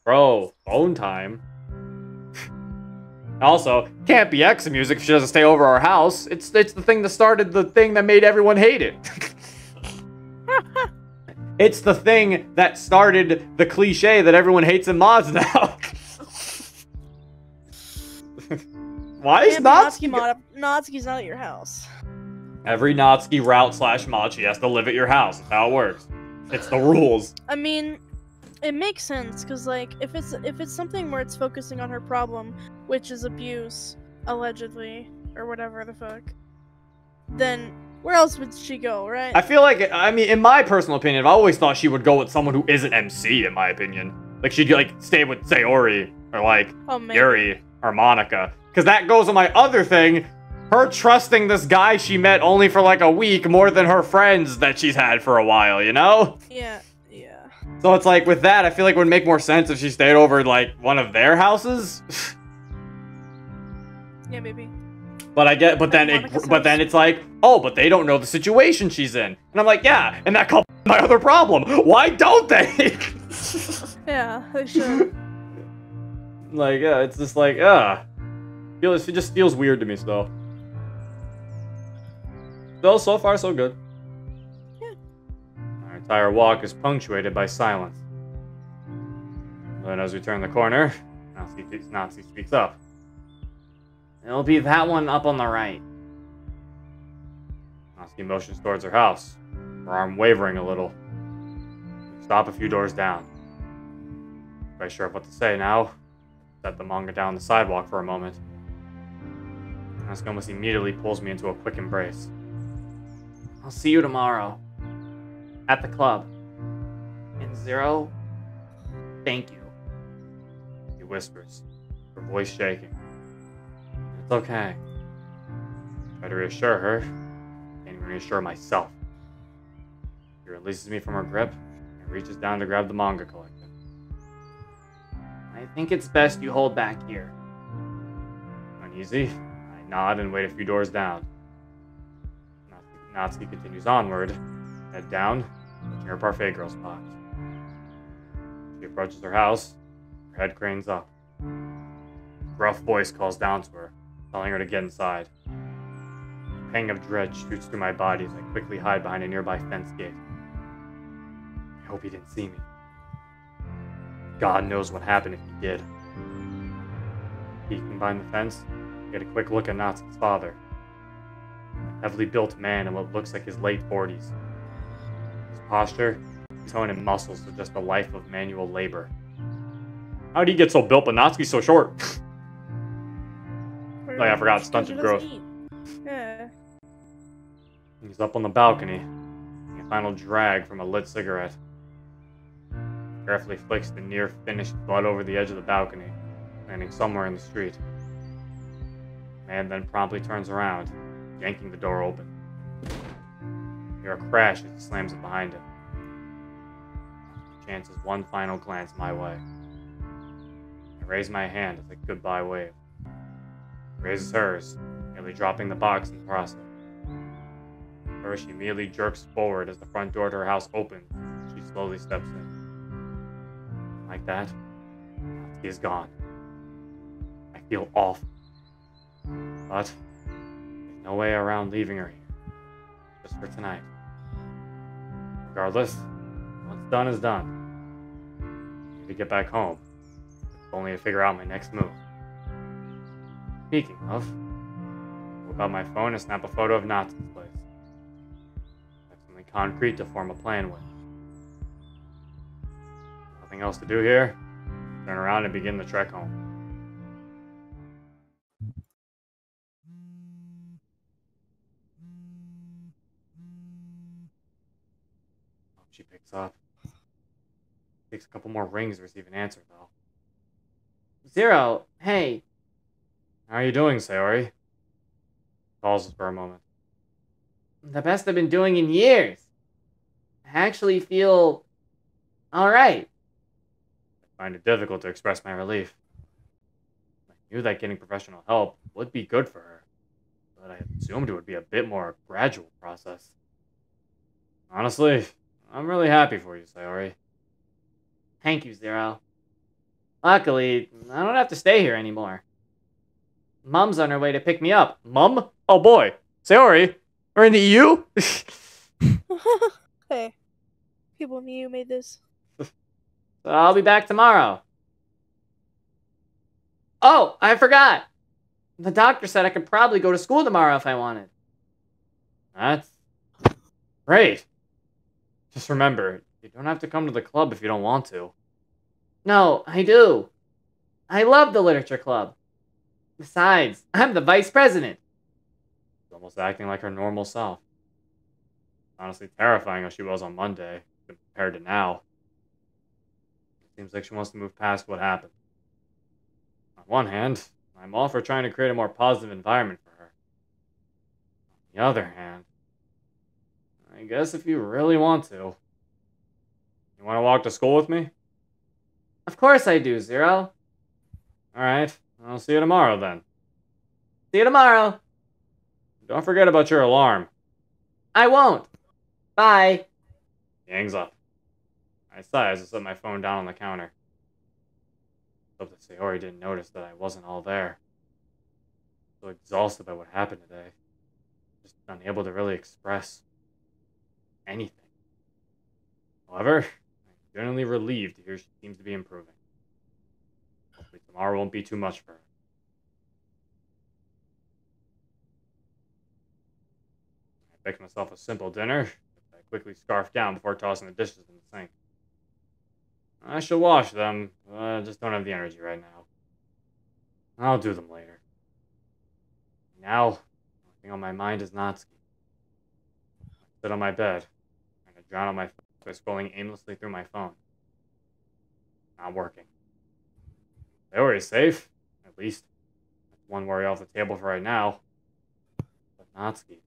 Bro, phone time. Also, can't be X music if she doesn't stay over our house. It's the thing that started the thing that made everyone hate it. It's the thing that started the cliche that everyone hates in mods now. Why is Natsuki? Natsuki's not at your house. Every Natsuki route / mod, she has to live at your house. That's how it works. It's the rules. I mean, it makes sense because like if it's something where it's focusing on her problem, which is abuse, allegedly, or whatever the fuck, then where else would she go, right? I feel like, I mean, in my personal opinion, I've always thought she would go with someone who isn't MC, in my opinion. Like, she'd, like, stay with Sayori, or, like, Yuri, or Monica. Because that goes on my other thing, her trusting this guy she met only for, like, a week more than her friends that she's had for a while, you know? Yeah, yeah. So it's like, with that, I feel like it would make more sense if she stayed over, like, one of their houses. Yeah, maybe. But then it's like, oh, but they don't know the situation she's in. And I'm like, yeah, and that comes my other problem. Why don't they? Yeah, they should. Like, yeah, it's just like, it just feels weird to me still. Still, so far, so good. Yeah. Our entire walk is punctuated by silence. Then as we turn the corner, Natsuki speaks up. It'll be that one up on the right. Natsuki motions towards her house, her arm wavering a little. We stop a few doors down. Not quite sure of what to say now. Set the manga down the sidewalk for a moment. Natsuki almost immediately pulls me into a quick embrace. I'll see you tomorrow. At the club. And Zero, thank you. He whispers, her voice shaking. It's okay. I try to reassure her, and even reassure myself. She releases me from her grip and reaches down to grab the manga collection. I think it's best you hold back here. Uneasy, I nod and wait a few doors down. Natsuki continues onward, head down, touching her parfait girl spot. She approaches her house, her head cranes up. A gruff voice calls down to her, telling her to get inside. A pang of dread shoots through my body as I quickly hide behind a nearby fence gate. I hope he didn't see me. God knows what happened if he did. Peeking behind the fence, I get a quick look at Natsuki's father. A heavily built man in what looks like his late 40s. His posture, tone, and muscles are just a life of manual labor. How'd he get so built but Natsuki's so short? Like, I forgot stunted growth. Yeah. He's up on the balcony, taking a final drag from a lit cigarette. Carefully flicks the near-finished butt over the edge of the balcony, landing somewhere in the street. The man then promptly turns around, yanking the door open. I hear a crash as he slams it behind him. He chances one final glance my way. I raise my hand as a goodbye wave. Raises hers, nearly dropping the box in the process. However, she immediately jerks forward as the front door to her house opens. She slowly steps in. Like that, Natsuki is gone. I feel awful. But there's no way around leaving her here. Just for tonight. Regardless, what's done is done. I need to get back home. If only to figure out my next move. Speaking of, I'll whip out my phone and snap a photo of Natsuki's place. I have something concrete to form a plan with. Nothing else to do here. Turn around and begin the trek home. She picks up. Takes a couple more rings to receive an answer, though. Zero, hey. How are you doing, Sayori? Pauses for a moment. The best I've been doing in years. I actually feel alright. I find it difficult to express my relief. I knew that getting professional help would be good for her, but I assumed it would be a bit more gradual process. Honestly, I'm really happy for you, Sayori. Thank you, Zero. Luckily, I don't have to stay here anymore. Mom's on her way to pick me up. Mum? Oh boy. Sayori, we're in the EU? Hey, people in the EU made this. So I'll be back tomorrow. Oh, I forgot. The doctor said I could probably go to school tomorrow if I wanted. That's great. Just remember, you don't have to come to the club if you don't want to. No, I do. I love the literature club. Besides, I'm the vice president. She's almost acting like her normal self. Honestly terrifying how she was on Monday, compared to now. It seems like she wants to move past what happened. On one hand, I'm all for trying to create a more positive environment for her. On the other hand, I guess if you really want to. You want to walk to school with me? Of course I do, Zero. Alright, I'll see you tomorrow then. See you tomorrow. Don't forget about your alarm. I won't. Bye. He hangs up. I sigh as I set my phone down on the counter. Hope that Sayori didn't notice that I wasn't all there. So exhausted by what happened today. Just unable to really express anything. However, I'm genuinely relieved to hear she seems to be improving. Hopefully tomorrow won't be too much for her. I picked myself a simple dinner, which I quickly scarfed down before tossing the dishes in the sink. I should wash them, but I just don't have the energy right now. I'll do them later. Now, the only thing on my mind is Natsuki. I sit on my bed, trying to drown out my thoughts by scrolling aimlessly through my phone. Not working. Sayori is safe, at least. That's one worry off the table for right now. But Natsuki.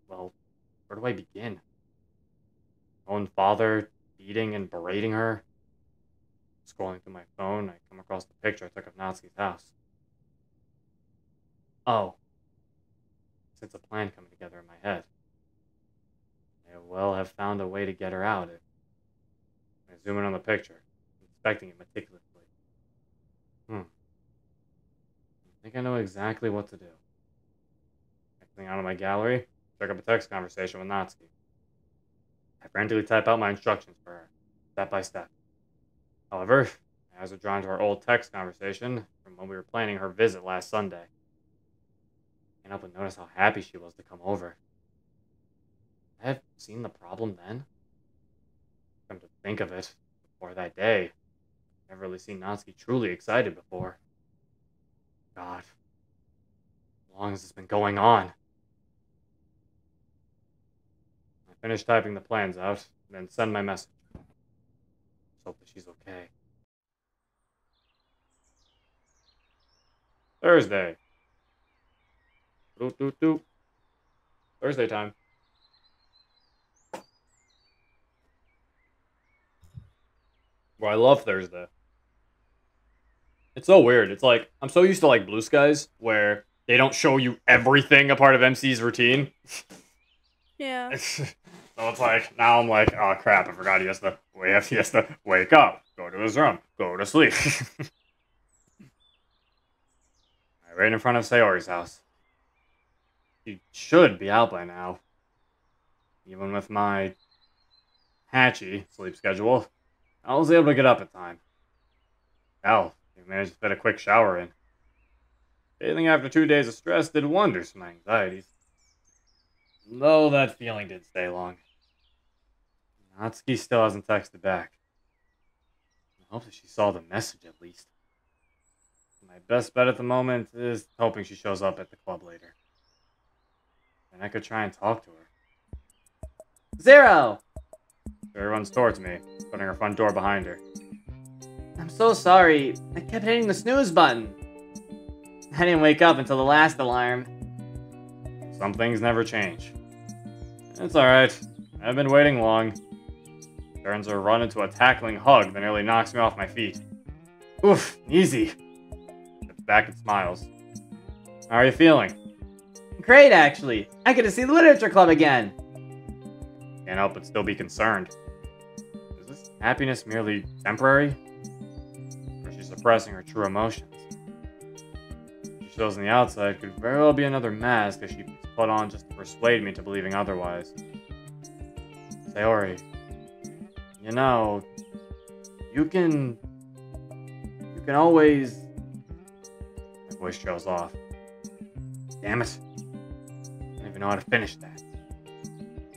Well, where do I begin? My own father beating and berating her. Scrolling through my phone, I come across the picture I took of Natsuki's house. Oh. Since a plan coming together in my head. I well have found a way to get her out. I zoom in on the picture, inspecting it meticulously. I think I know exactly what to do. Exiting out of my gallery, check up a text conversation with Natsuki. I frantically type out my instructions for her, step by step. However, my eyes are drawn to our old text conversation from when we were planning her visit last Sunday. I can't help but notice how happy she was to come over. I had seen the problem then. Come to think of it, before that day, I've never really seen Natsuki truly excited before. God, how long has this been going on? I finish typing the plans out, then send my message. Just hope that she's okay. Thursday. Doot doot doot. Thursday time. Well, I love Thursday. It's so weird. It's like, I'm so used to like Blue Skies, where they don't show you everything a part of MC's routine. Yeah. So it's like, now I'm like, oh crap, I forgot he has to wake up, go to his room, go to sleep. Right in front of Sayori's house. She should be out by now. Even with my hatchy sleep schedule, I was able to get up in time. Hell, I managed to fit a quick shower in. Bathing after 2 days of stress did wonders for my anxieties. Though that feeling didn't stay long. Natsuki still hasn't texted back. I hope that she saw the message at least. My best bet at the moment is hoping she shows up at the club later. Then I could try and talk to her. Zero! She runs towards me, putting her front door behind her. I'm so sorry. I kept hitting the snooze button. I didn't wake up until the last alarm. Some things never change. It's alright. I've been waiting long. Turns her run into a tackling hug that nearly knocks me off my feet. Oof, easy. Steps back and smiles. How are you feeling? Great, actually. I get to see the literature club again. Can't help but still be concerned. Is this happiness merely temporary? she's suppressing her true emotions. What she shows on the outside could very well be another mask that she put on just to persuade me into believing otherwise. Sayori, you know, you can always... My voice trails off. Damn it. I don't even know how to finish that.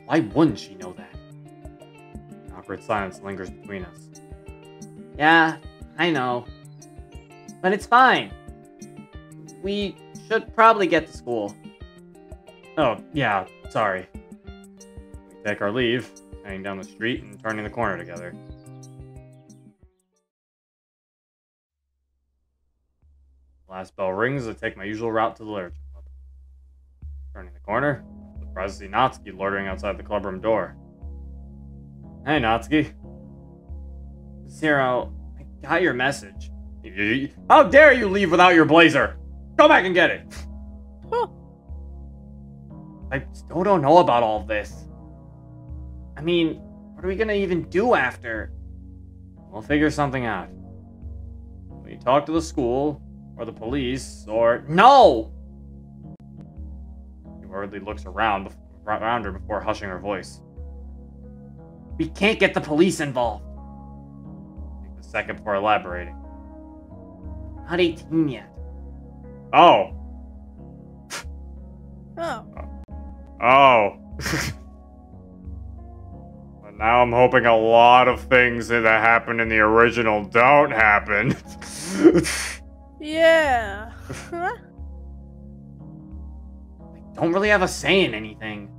Why wouldn't she know that? An awkward silence lingers between us. Yeah, I know. But it's fine. We should probably get to school. Oh, yeah, sorry. We take our leave, heading down the street and turning the corner together. The last bell rings as I take my usual route to the literature club. Turning the corner, I'm surprised to see Natsuki loitering outside the clubroom door. Hey, Natsuki. Zero, I got your message. How dare you leave without your blazer? Go back and get it! Huh. I still don't know about all of this. I mean, what are we gonna even do after? We'll figure something out. We talk to the school, or the police, or... No! She hurriedly looks around her before hushing her voice. We can't get the police involved. Take a second before elaborating. Not 18 yet. Oh. Oh. Oh. But now I'm hoping a lot of things that happened in the original don't happen. Yeah. Huh? I don't really have a say in anything.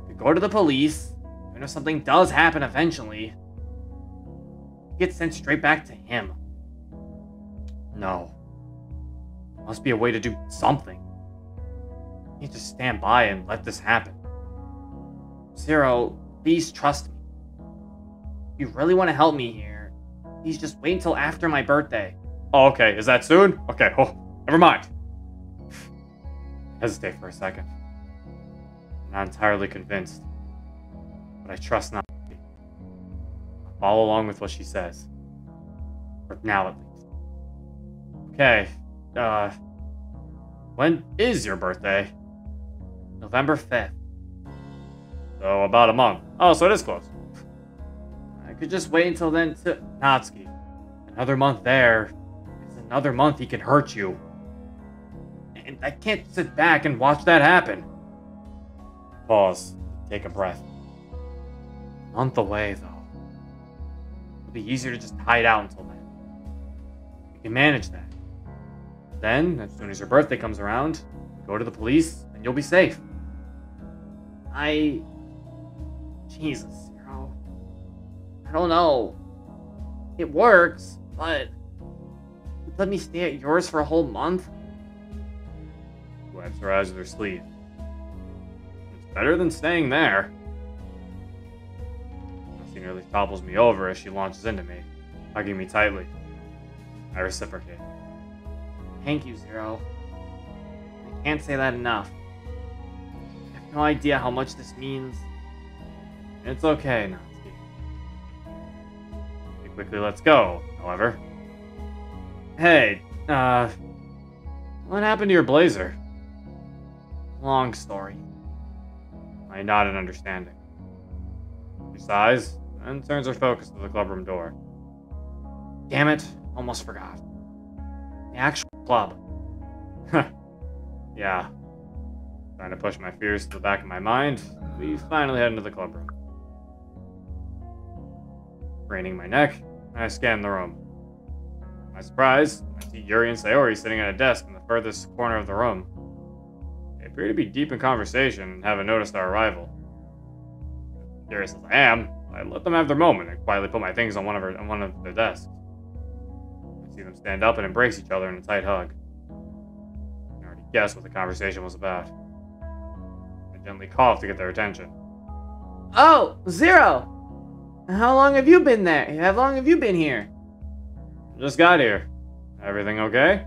If we go to the police, even if something does happen eventually, we get sent straight back to him. No. Must be a way to do something. I can't just stand by and let this happen. Zero, please trust me. If you really want to help me here, please just wait until after my birthday. Oh, okay. Is that soon? Okay. Oh, never mind. Hesitate for a second. I'm not entirely convinced, but I trust not. I'll follow along with what she says. For now, at least. Okay. When is your birthday? November 5th. So about a month. Oh, so it is close. I could just wait until then to... Natsuki, another month there is another month he can hurt you. And I can't sit back and watch that happen. Pause. Take a breath. A month away, though. It'll be easier to just hide out until then. You can manage that. Then, as soon as your birthday comes around, go to the police and you'll be safe. Jesus, Zero. I don't know. It works, but... You'd let me stay at yours for a whole month? She wipes her eyes with her sleeve. It's better than staying there. She nearly topples me over as she launches into me, hugging me tightly. I reciprocate. Thank you, Zero. I can't say that enough. I have no idea how much this means. It's okay, Natsuki. She quickly lets go, however. Hey, what happened to your blazer? Long story. I nod in understanding. She sighs, and turns her focus to the clubroom door. Damn it, almost forgot. The actual club. Yeah. Trying to push my fears to the back of my mind, we finally head into the clubroom. Craning my neck, I scan the room. To my surprise, I see Yuri and Sayori sitting at a desk in the furthest corner of the room. They appear to be deep in conversation and haven't noticed our arrival. Curious as I am, I let them have their moment and quietly put my things on one of their desks. I see them stand up and embrace each other in a tight hug. I can already guess what the conversation was about. I gently coughed to get their attention. Oh, Zero! How long have you been there? How long have you been here? Just got here. Everything okay?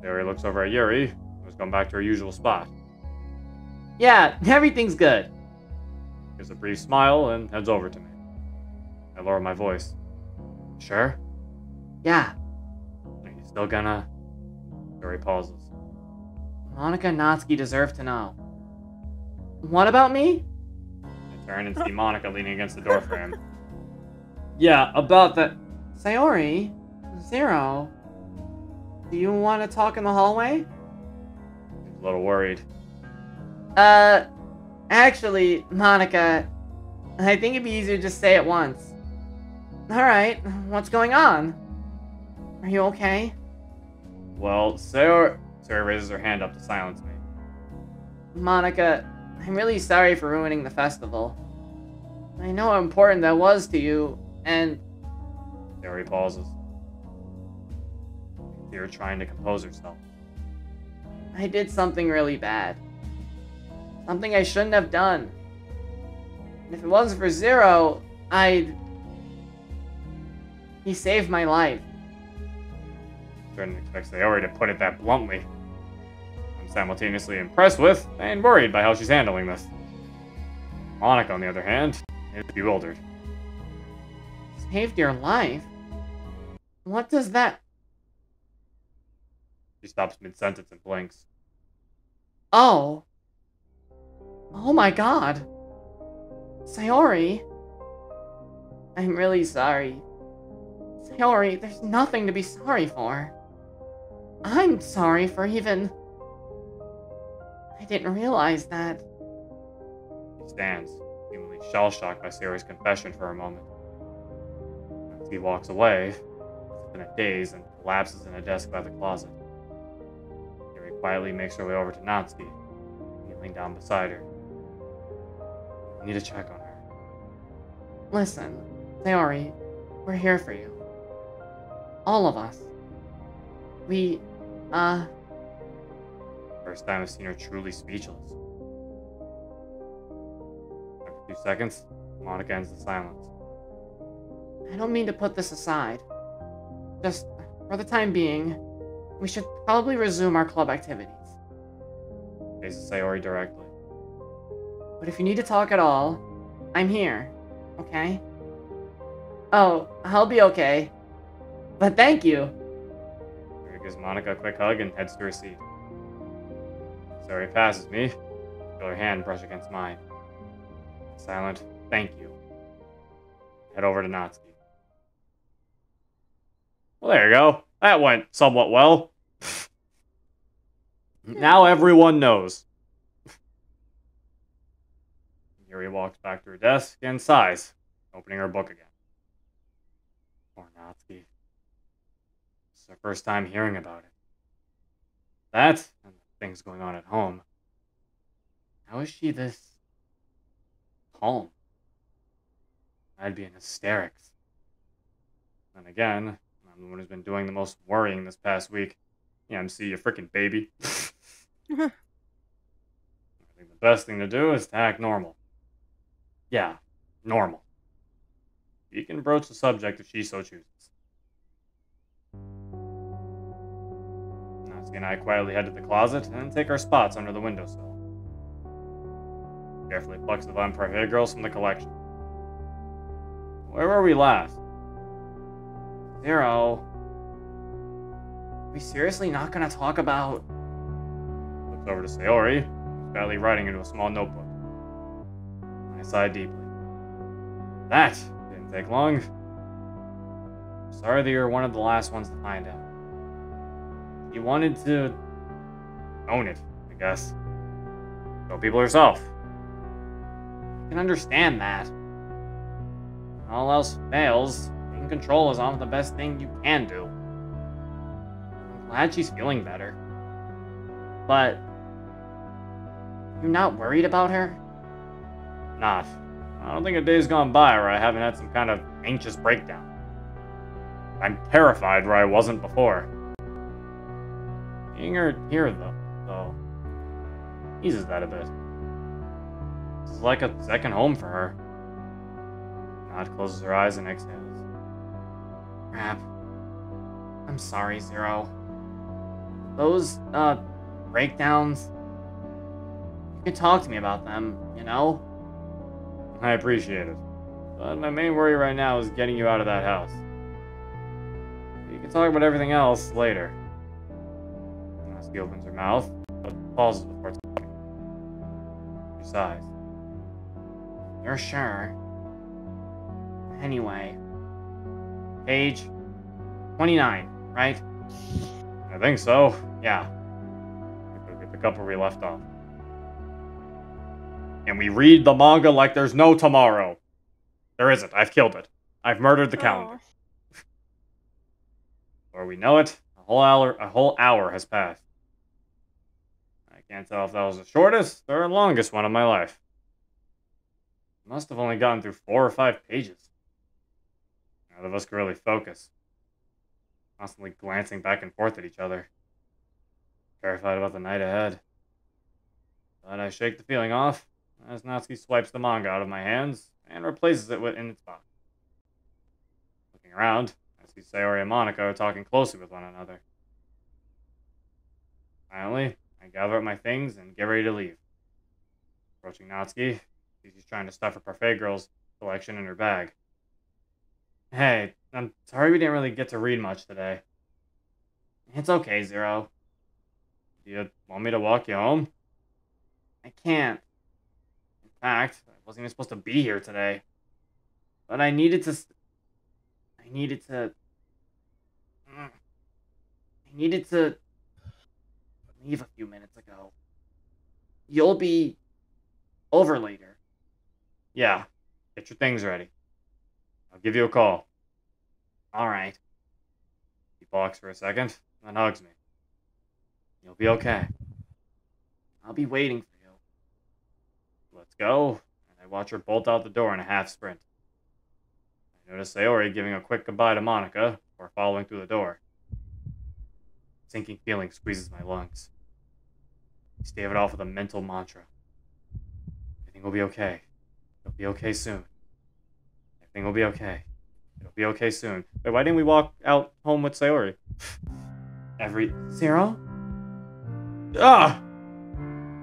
Sayori looks over at Yuri, who's gone back to her usual spot. Yeah, everything's good. Gives a brief smile and heads over to me. I lower my voice. Sure? Yeah. Are you still gonna... Sayori pauses. Monica and Natsuki deserve to know. What about me? I turn and see Monica leaning against the door frame. Yeah, about that. Sayori? Zero? Do you want to talk in the hallway? She's a little worried. Actually, Monica, I think it'd be easier to just say it once. Alright, what's going on? Are you okay? Well, Sayori raises her hand up to silence me. Monica, I'm really sorry for ruining the festival. I know how important that was to you, and... Sayori pauses. You're trying to compose herself. I did something really bad. Something I shouldn't have done. And if it wasn't for Zero, He saved my life. I didn't expect Sayori to put it that bluntly. I'm simultaneously impressed with and worried by how she's handling this. Monica, on the other hand, is bewildered. Saved your life? What does that... She stops mid-sentence and blinks. Oh. Oh my god. Sayori. I'm really sorry. Sayori, there's nothing to be sorry for. I'm sorry for even... I didn't realize that. She stands, seemingly shell-shocked by Sayori's confession for a moment. Natsuki walks away, as if in a daze, and collapses in a desk by the closet. Sayori quietly makes her way over to Natsuki, kneeling down beside her. I need to check on her. Listen, Sayori, we're here for you. All of us. We, First time I've seen her truly speechless. After 2 seconds, Monica ends the silence. I don't mean to put this aside. Just, for the time being, we should probably resume our club activities. Faces Sayori directly. But if you need to talk at all, I'm here, okay? Oh, I'll be okay. But thank you! Sayori gives Monica a quick hug and heads to her seat. Sayori passes me, feel her hand brush against mine. Silent, thank you. Head over to Natsuki. Well, there you go. That went somewhat well. Now everyone knows. Yuri walks back to her desk and sighs, opening her book again. Poor Natsuki. This is her first time hearing about it. That, and the things going on at home. How is she this calm? I'd be in hysterics. Then again, I'm the one who's been doing the most worrying this past week. Yeah, MC, you freaking baby. I think the best thing to do is to act normal. Yeah, normal. You can broach the subject if she so chooses. Natsuki and I quietly head to the closet and take our spots under the windowsill. Carefully plucks the vampire hair girls from the collection. Where were we last? Zero. Are we seriously not gonna talk about... Looks over to Sayori, who's badly writing into a small notebook. I sigh deeply. That didn't take long. Sorry that you're one of the last ones to find out. You wanted to own it, I guess. Tell people herself. I can understand that. When all else fails, being control is often the best thing you can do. I'm glad she's feeling better. But... you're not worried about her? Not. I don't think a day's gone by where I haven't had some kind of anxious breakdown. I'm terrified where I wasn't before. Seeing her here, though, eases that a bit. This is like a second home for her. Nod closes her eyes and exhales. Crap. I'm sorry, Zero. Those, breakdowns... you can talk to me about them, you know? I appreciate it. But my main worry right now is getting you out of that house. can talk about everything else later. Natsuki opens her mouth, but pauses before talking. She sighs. You're sure? Anyway. Page 29, right? I think so, yeah. We pick up where we left off. And we read the manga like there's no tomorrow. There isn't. I've killed it. I've murdered the calendar. Before we know it, a whole hour has passed. I can't tell if that was the shortest or the longest one of my life. I must have only gotten through 4 or 5 pages. None of us could really focus. Constantly glancing back and forth at each other. Terrified about the night ahead. But I shake the feeling off as Natsuki swipes the manga out of my hands and replaces it in its box. Looking around, I see Sayori and Monica are talking closely with one another. Finally, I gather up my things and get ready to leave. Approaching Natsuki, she's trying to stuff her parfait girl's collection in her bag. Hey, I'm sorry we didn't really get to read much today. It's okay, Zero. Do you want me to walk you home? I can't. In fact, I wasn't even supposed to be here today. But I needed to leave a few minutes ago. You'll be over later. Yeah, get your things ready. I'll give you a call. Alright. He balks for a second, then hugs me. You'll be okay. I'll be waiting for you. Let's go, and I watch her bolt out the door in a half sprint. I notice Sayori giving a quick goodbye to Monica before following through the door. A sinking feeling squeezes my lungs. I stave it off with a mental mantra. Everything will be okay. It'll be okay soon. Everything will be okay. It'll be okay soon. Wait, why didn't we walk out home with Sayori? Zero? Ah!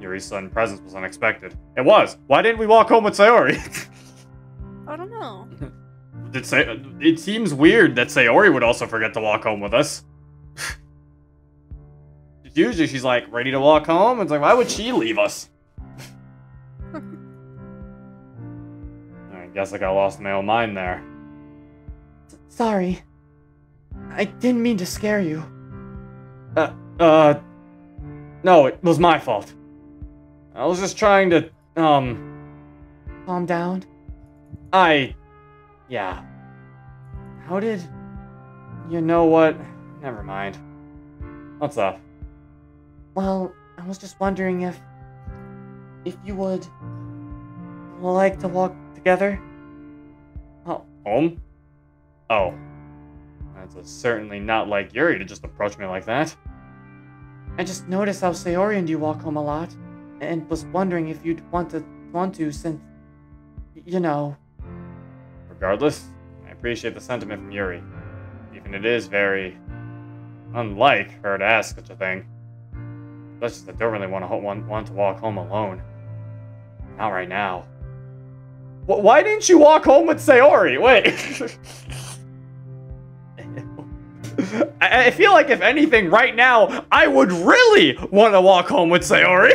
Yuri's sudden presence was unexpected. It was! Why didn't we walk home with Sayori? I don't know. It seems weird that Sayori would also forget to walk home with us. Usually she's like, ready to walk home? It's like, why would she leave us? I guess I got lost in my own mind there. Sorry. I didn't mean to scare you. No, it was my fault. I was just trying to, calm down. Yeah. How did... You know what? Never mind. What's up? Well, I was just wondering if you would like to walk together? Oh, home? Oh. That's certainly not like Yuri to just approach me like that. I just noticed how Sayori and you walk home a lot, and was wondering if you'd want to since, you know. Regardless, I appreciate the sentiment from Yuri. Even it is very unlike her to ask such a thing. That's just I don't really want to walk home alone. Not right now. Why didn't you walk home with Sayori? Wait. I feel like if anything, right now, I would really want to walk home with Sayori.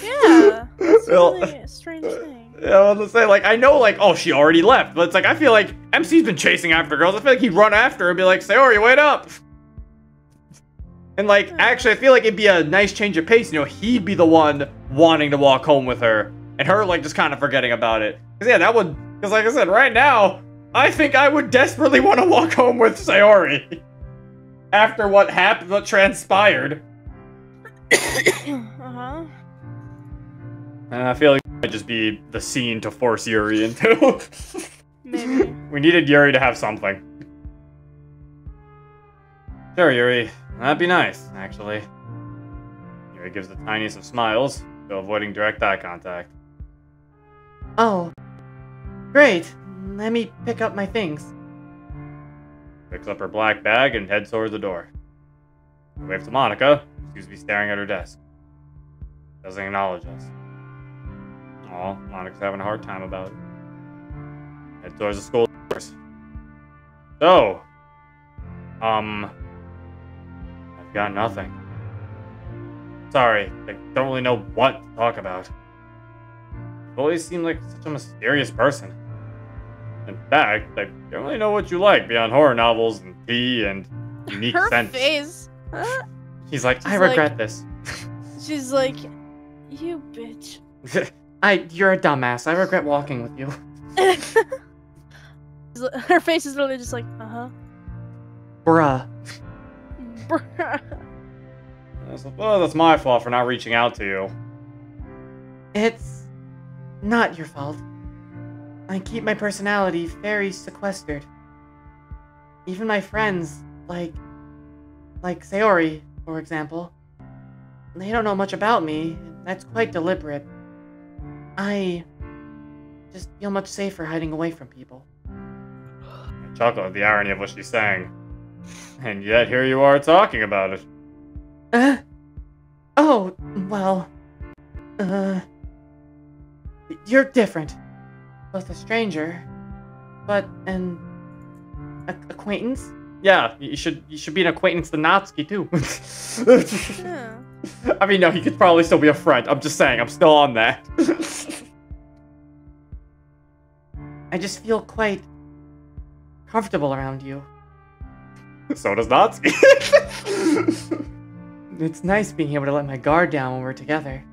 Yeah, that's really a strange thing. Yeah, I was gonna say, like, I know, like, oh, she already left, but it's like, I feel like MC's been chasing after girls. I feel like he'd run after her and be like, Sayori, wait up. And, like, actually, I feel like it'd be a nice change of pace. You know, he'd be the one wanting to walk home with her, and her, like, just kind of forgetting about it. Because, yeah, that would, because, like I said, right now, I think I would desperately want to walk home with Sayori. After what happened, what transpired. Uh-huh. And I feel like it might just be the scene to force Yuri into. Maybe. We needed Yuri to have something. Sure, Yuri. That'd be nice, actually. Yuri gives the tiniest of smiles, still avoiding direct eye contact. Oh. Great. Let me pick up my things. Picks up her black bag and heads toward the door. I wave to Monica, who seems to be staring at her desk. Doesn't acknowledge us. Aw, Monica's having a hard time about it. Head towards the school doors. So, I've got nothing. Sorry, I don't really know what to talk about. You've always seemed like such a mysterious person. In fact, I don't really know what you like beyond horror novels and tea and unique Her scents. face. She's like, I She's regret this. She's like, you bitch. You're a dumbass. I regret walking with you. Her face is literally just like, uh-huh. Bruh. Bruh. I suppose that's my fault for not reaching out to you. It's not your fault. I keep my personality very sequestered. Even my friends, like Sayori, for example, they don't know much about me, and that's quite deliberate. I just feel much safer hiding away from people. I chuckle at the irony of what she's saying. And yet here you are talking about it. Oh, well, you're different. Both a stranger, but an acquaintance? Yeah, you should be an acquaintance to Natsuki too. Yeah. I mean, no, he could probably still be a friend. I'm just saying, I'm still on that. I just feel quite comfortable around you. So does Natsuki. It's nice being able to let my guard down when we're together.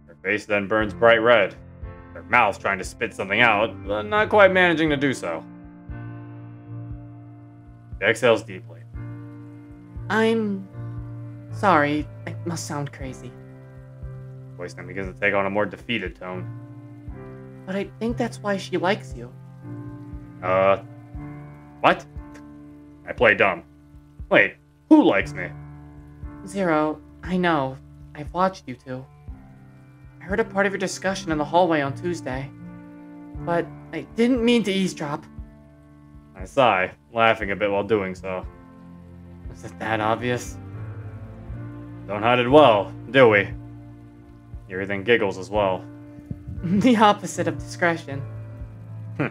Her face then burns bright red. Her mouth trying to spit something out, but not quite managing to do so. She exhales deeply. I'm sorry. I must sound crazy. Voice then begins to take on a more defeated tone. But I think that's why she likes you. What? I play dumb. Wait, who likes me? Zero, I know. I've watched you two. I heard a part of your discussion in the hallway on Tuesday. But I didn't mean to eavesdrop. I sigh, laughing a bit while doing so. Was it that obvious? Don't hide it well, do we? Yuri then giggles as well. The opposite of discretion. Hmm.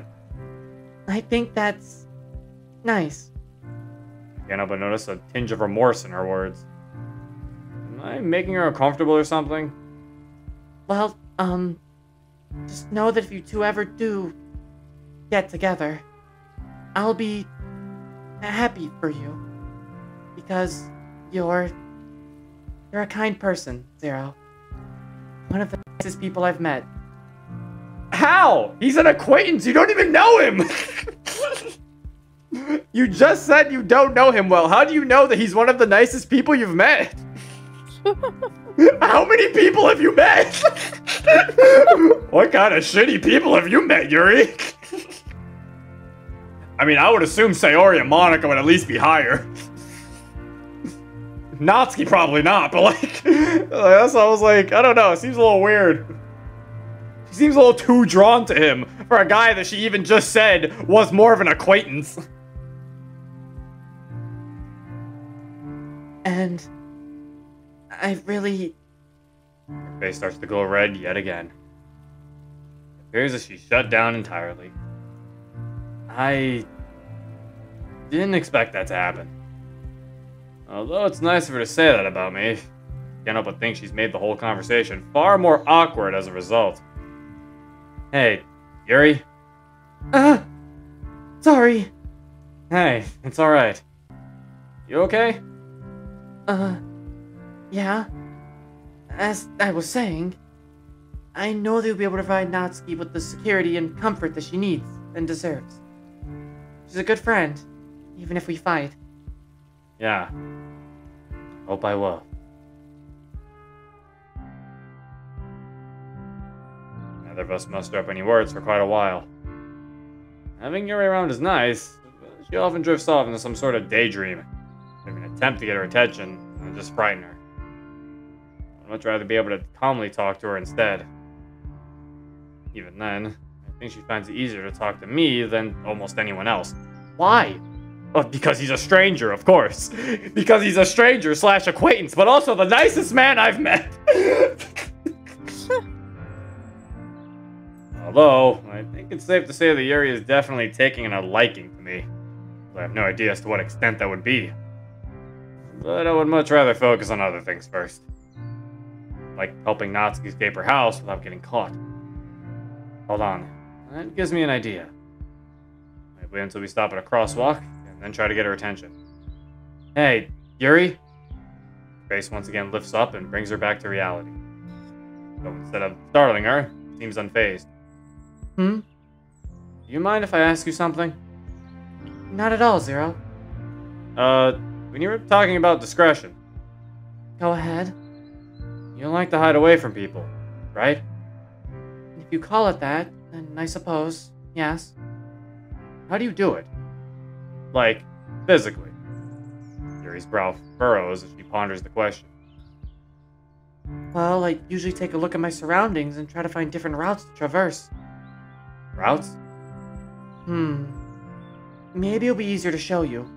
I think that's nice. I can't help but notice a tinge of remorse in her words. Am I making her uncomfortable or something? Well, just know that if you two ever do get together, I'll be happy for you. Because you're a kind person, Zero. One of the nicest people I've met. How? He's an acquaintance. You don't even know him. You just said you don't know him well. How do you know that he's one of the nicest people you've met? How many people have you met? What kind of shitty people have you met, Yuri? I mean, I would assume Sayori and Monica would at least be higher. Natsuki probably not, but like, that's why I was like, I don't know, it seems a little weird. She seems a little too drawn to him for a guy that she even just said was more of an acquaintance. And I really... Her face starts to glow red yet again. It appears as she's shut down entirely. I didn't expect that to happen. Although it's nice of her to say that about me, can't help but think she's made the whole conversation far more awkward as a result. Hey, Yuri? Sorry. Hey, it's alright. You okay? Yeah. As I was saying, I know they'll be able to provide Natsuki with the security and comfort that she needs and deserves. She's a good friend, even if we fight. Yeah. Hope I will. Neither of us muster up any words for quite a while. Having Yuri around is nice, but she often drifts off into some sort of daydream. Maybe an attempt to get her attention, and just frighten her. I'd much rather be able to calmly talk to her instead. Even then, I think she finds it easier to talk to me than almost anyone else. Why? Oh, because he's a stranger, of course. Because he's a stranger / acquaintance, but also the nicest man I've met. Although, I think it's safe to say that Yuri is definitely taking a liking to me. I have no idea as to what extent that would be. But I would much rather focus on other things first. Like helping Natsuki escape her house without getting caught. Hold on. That gives me an idea. I wait until we stop at a crosswalk, and then try to get her attention. Hey, Yuri? Her face once again lifts up and brings her back to reality. So instead of startling her, seems unfazed. Hmm? Do you mind if I ask you something? Not at all, Zero. When you were talking about discretion, Go ahead. you don't like to hide away from people, right? If you call it that, then I suppose, yes. How do you do it? Like, physically? Yuri's brow furrows as she ponders the question. Well, I usually take a look at my surroundings and try to find different routes to traverse. Routes? Maybe it'll be easier to show you.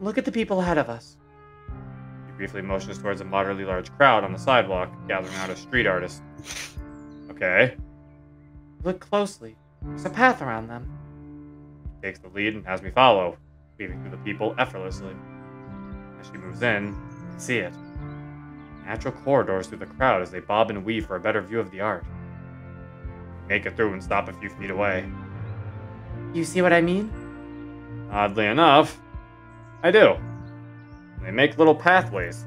Look at the people ahead of us. He briefly motions towards a moderately large crowd on the sidewalk, gathering around a street artist. Okay. Look closely. There's a path around them. He takes the lead and has me follow, weaving through the people effortlessly. As she moves in, I can see it. Natural corridors through the crowd as they bob and weave for a better view of the art. Make it through and stop a few feet away. You see what I mean? Oddly enough, I do. They make little pathways.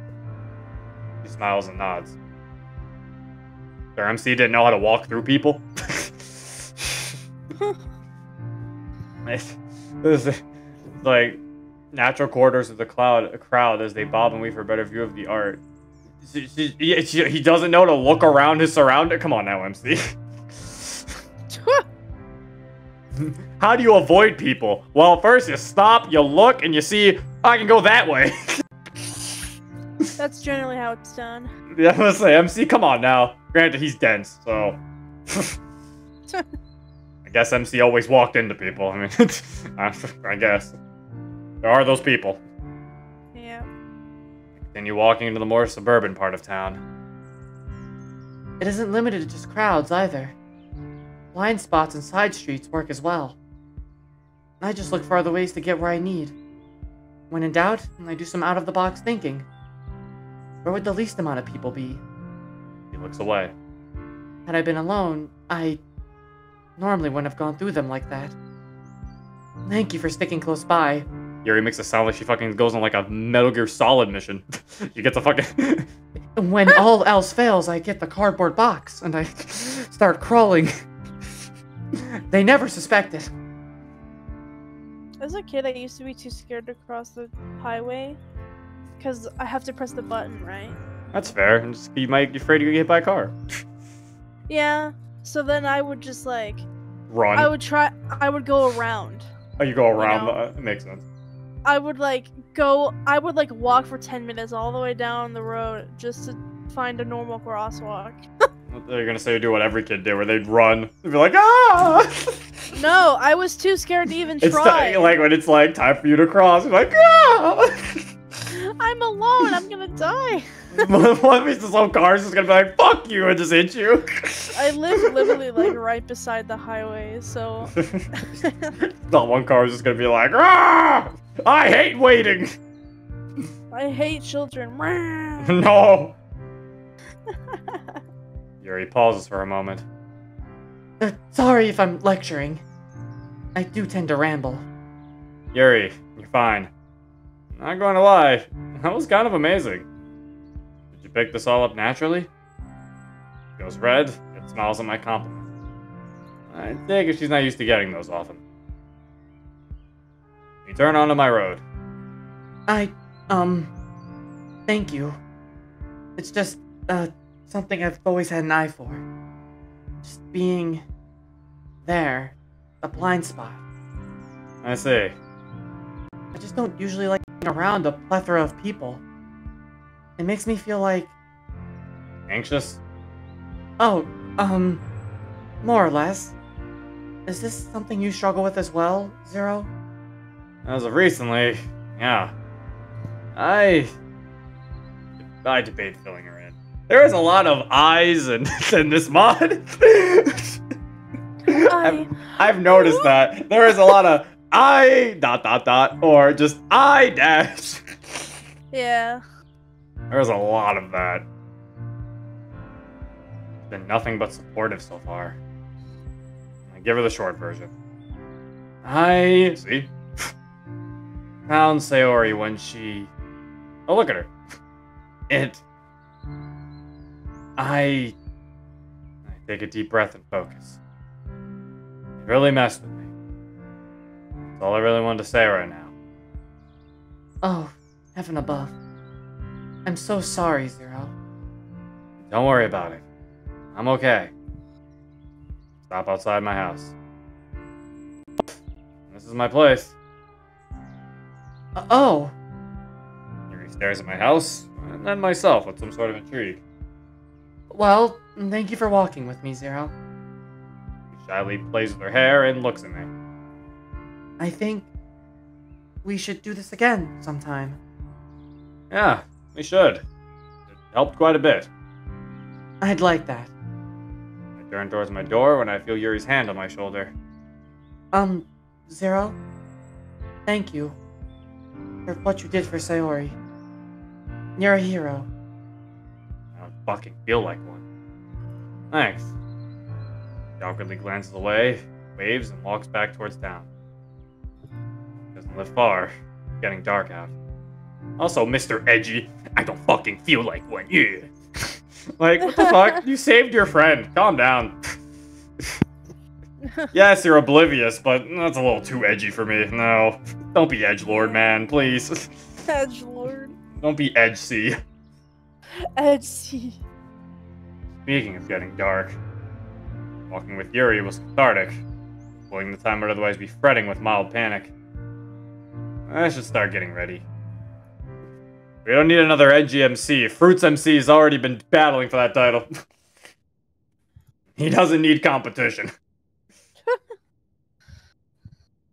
She smiles and nods. Their MC didn't know how to walk through people? It's like natural corridors of the crowd as they bob and weave for a better view of the art. He doesn't know to look around his surroundings. Come on now, MC. How do you avoid people? Well, first you stop, you look, and you see, I can go that way. That's generally how it's done. Yeah, I'm gonna say, MC, come on now. Granted, he's dense, so... I guess MC always walked into people. I mean, I guess. There are those people. Yeah. Continue walking into the more suburban part of town. It isn't limited to just crowds either. Blind spots and side streets work as well. I just look for other ways to get where I need. When in doubt, I do some out-of-the-box thinking. Where would the least amount of people be? He looks away. Had I been alone, I normally wouldn't have gone through them like that. Thank you for sticking close by. Yuri makes it sound like she fucking goes on like a Metal Gear Solid mission. You get the fucking... When all else fails, I get the cardboard box, and I start crawling. They never suspect it. As a kid, I used to be too scared to cross the highway. Because I have to press the button, right? That's fair. And just, you might be afraid you get hit by a car. Yeah. So then I would just like... Run. I would go around. Oh, you go around. You know? It makes sense. I would walk for 10 minutes all the way down the road just to find a normal crosswalk. They're gonna say do what every kid did, where they'd run. They'd be like, ah! No, I was too scared to even try. Like when it's like time for you to cross, you're like, ah! I'm alone, I'm gonna die. One piece of some car's just gonna be like, fuck you, and just hit you. I live literally like right beside the highway, so... Not one car is just gonna be like, ah! I hate waiting! I hate children. No! Yuri pauses for a moment. Sorry if I'm lecturing. I do tend to ramble. Yuri, you're fine. Not going to lie, that was kind of amazing. Did you pick this all up naturally? She goes red, and smiles at my compliment. I take it she's not used to getting those often. You turn onto my road. Thank you. It's just, something I've always had an eye for. Just being there, a blind spot. I see. I just don't usually like being around a plethora of people. It makes me feel like... Anxious? Oh, more or less. Is this something you struggle with as well, Zero? As of recently, yeah. I debate filling her in. There is a lot of eyes in this mod. I've noticed that. There is a lot of I dot dot dot, or just I dash. Yeah. There's a lot of that. Been nothing but supportive so far. I give her the short version. I see. Found Sayori when she. Oh, look at her. I take a deep breath and focus. It really messed with me. That's all I really wanted to say right now. Oh, heaven above. I'm so sorry, Zero. Don't worry about it. I'm okay. Stop outside my house. This is my place. Oh! Yuri stares at my house, and then myself with some sort of intrigue. Well, thank you for walking with me, Zero. She shyly plays with her hair and looks at me. I think we should do this again sometime. Yeah, we should. It helped quite a bit. I'd like that. I turn towards my door when I feel Yuri's hand on my shoulder. Zero? Thank you for what you did for Sayori. You're a hero. I don't fucking feel like one. Thanks. She awkwardly glances away, waves, and walks back towards town. Doesn't live far. It's getting dark out. Also, Mr. Edgy, I don't fucking feel like one. Yeah. Like, what the fuck? You saved your friend. Calm down. Yes, you're oblivious, but that's a little too edgy for me. No. Don't be edgelord, man, please. Edgelord. Don't be edgy. Edgy. Speaking of getting dark, walking with Yuri was cathartic. Avoiding the time I'd otherwise be fretting with mild panic. I should start getting ready. We don't need another edgy MC. Fruits MC's already been battling for that title. He doesn't need competition.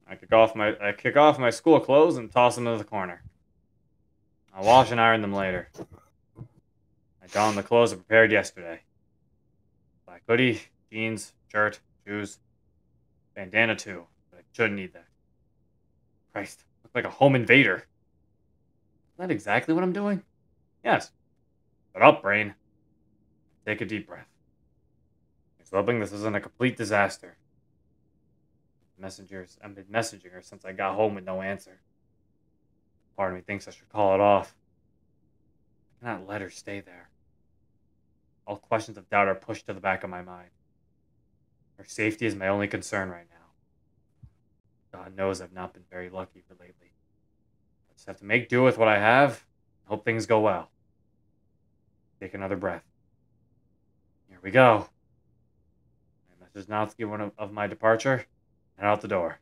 I kick off my school clothes and toss them into the corner. I'll wash and iron them later. I don the clothes I prepared yesterday. Black hoodie, jeans, shirt, shoes, bandana too. But I shouldn't need that. Christ, I look like a home invader. Is that exactly what I'm doing? Yes. Shut up, brain. Take a deep breath. I'm hoping this isn't a complete disaster. I've been messaging her since I got home with no answer. Part of me thinks I should call it off. I cannot let her stay there. All questions of doubt are pushed to the back of my mind. Her safety is my only concern right now. God knows I've not been very lucky for lately. I just have to make do with what I have and hope things go well. Take another breath. Here we go. I message Natsuki of my departure and out the door.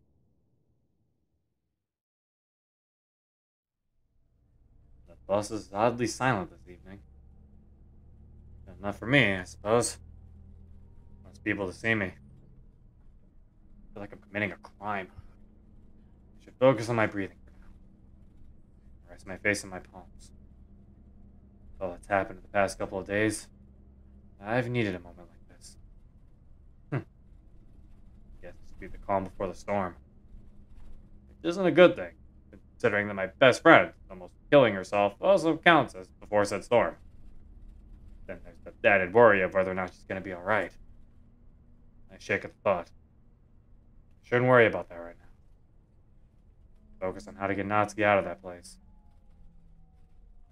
The bus is oddly silent this evening. Not for me, I suppose. Wants people to see me. I feel like I'm committing a crime. I should focus on my breathing for now. Rest my face in my palms. All that's happened in the past couple of days, I've needed a moment like this. Guess this would be the calm before the storm. Which isn't a good thing, considering that my best friend, almost killing herself, also counts as before said storm. Then there's the added worry of whether or not she's going to be alright. I shake at the thought. Shouldn't worry about that right now. Focus on how to get Natsuki out of that place.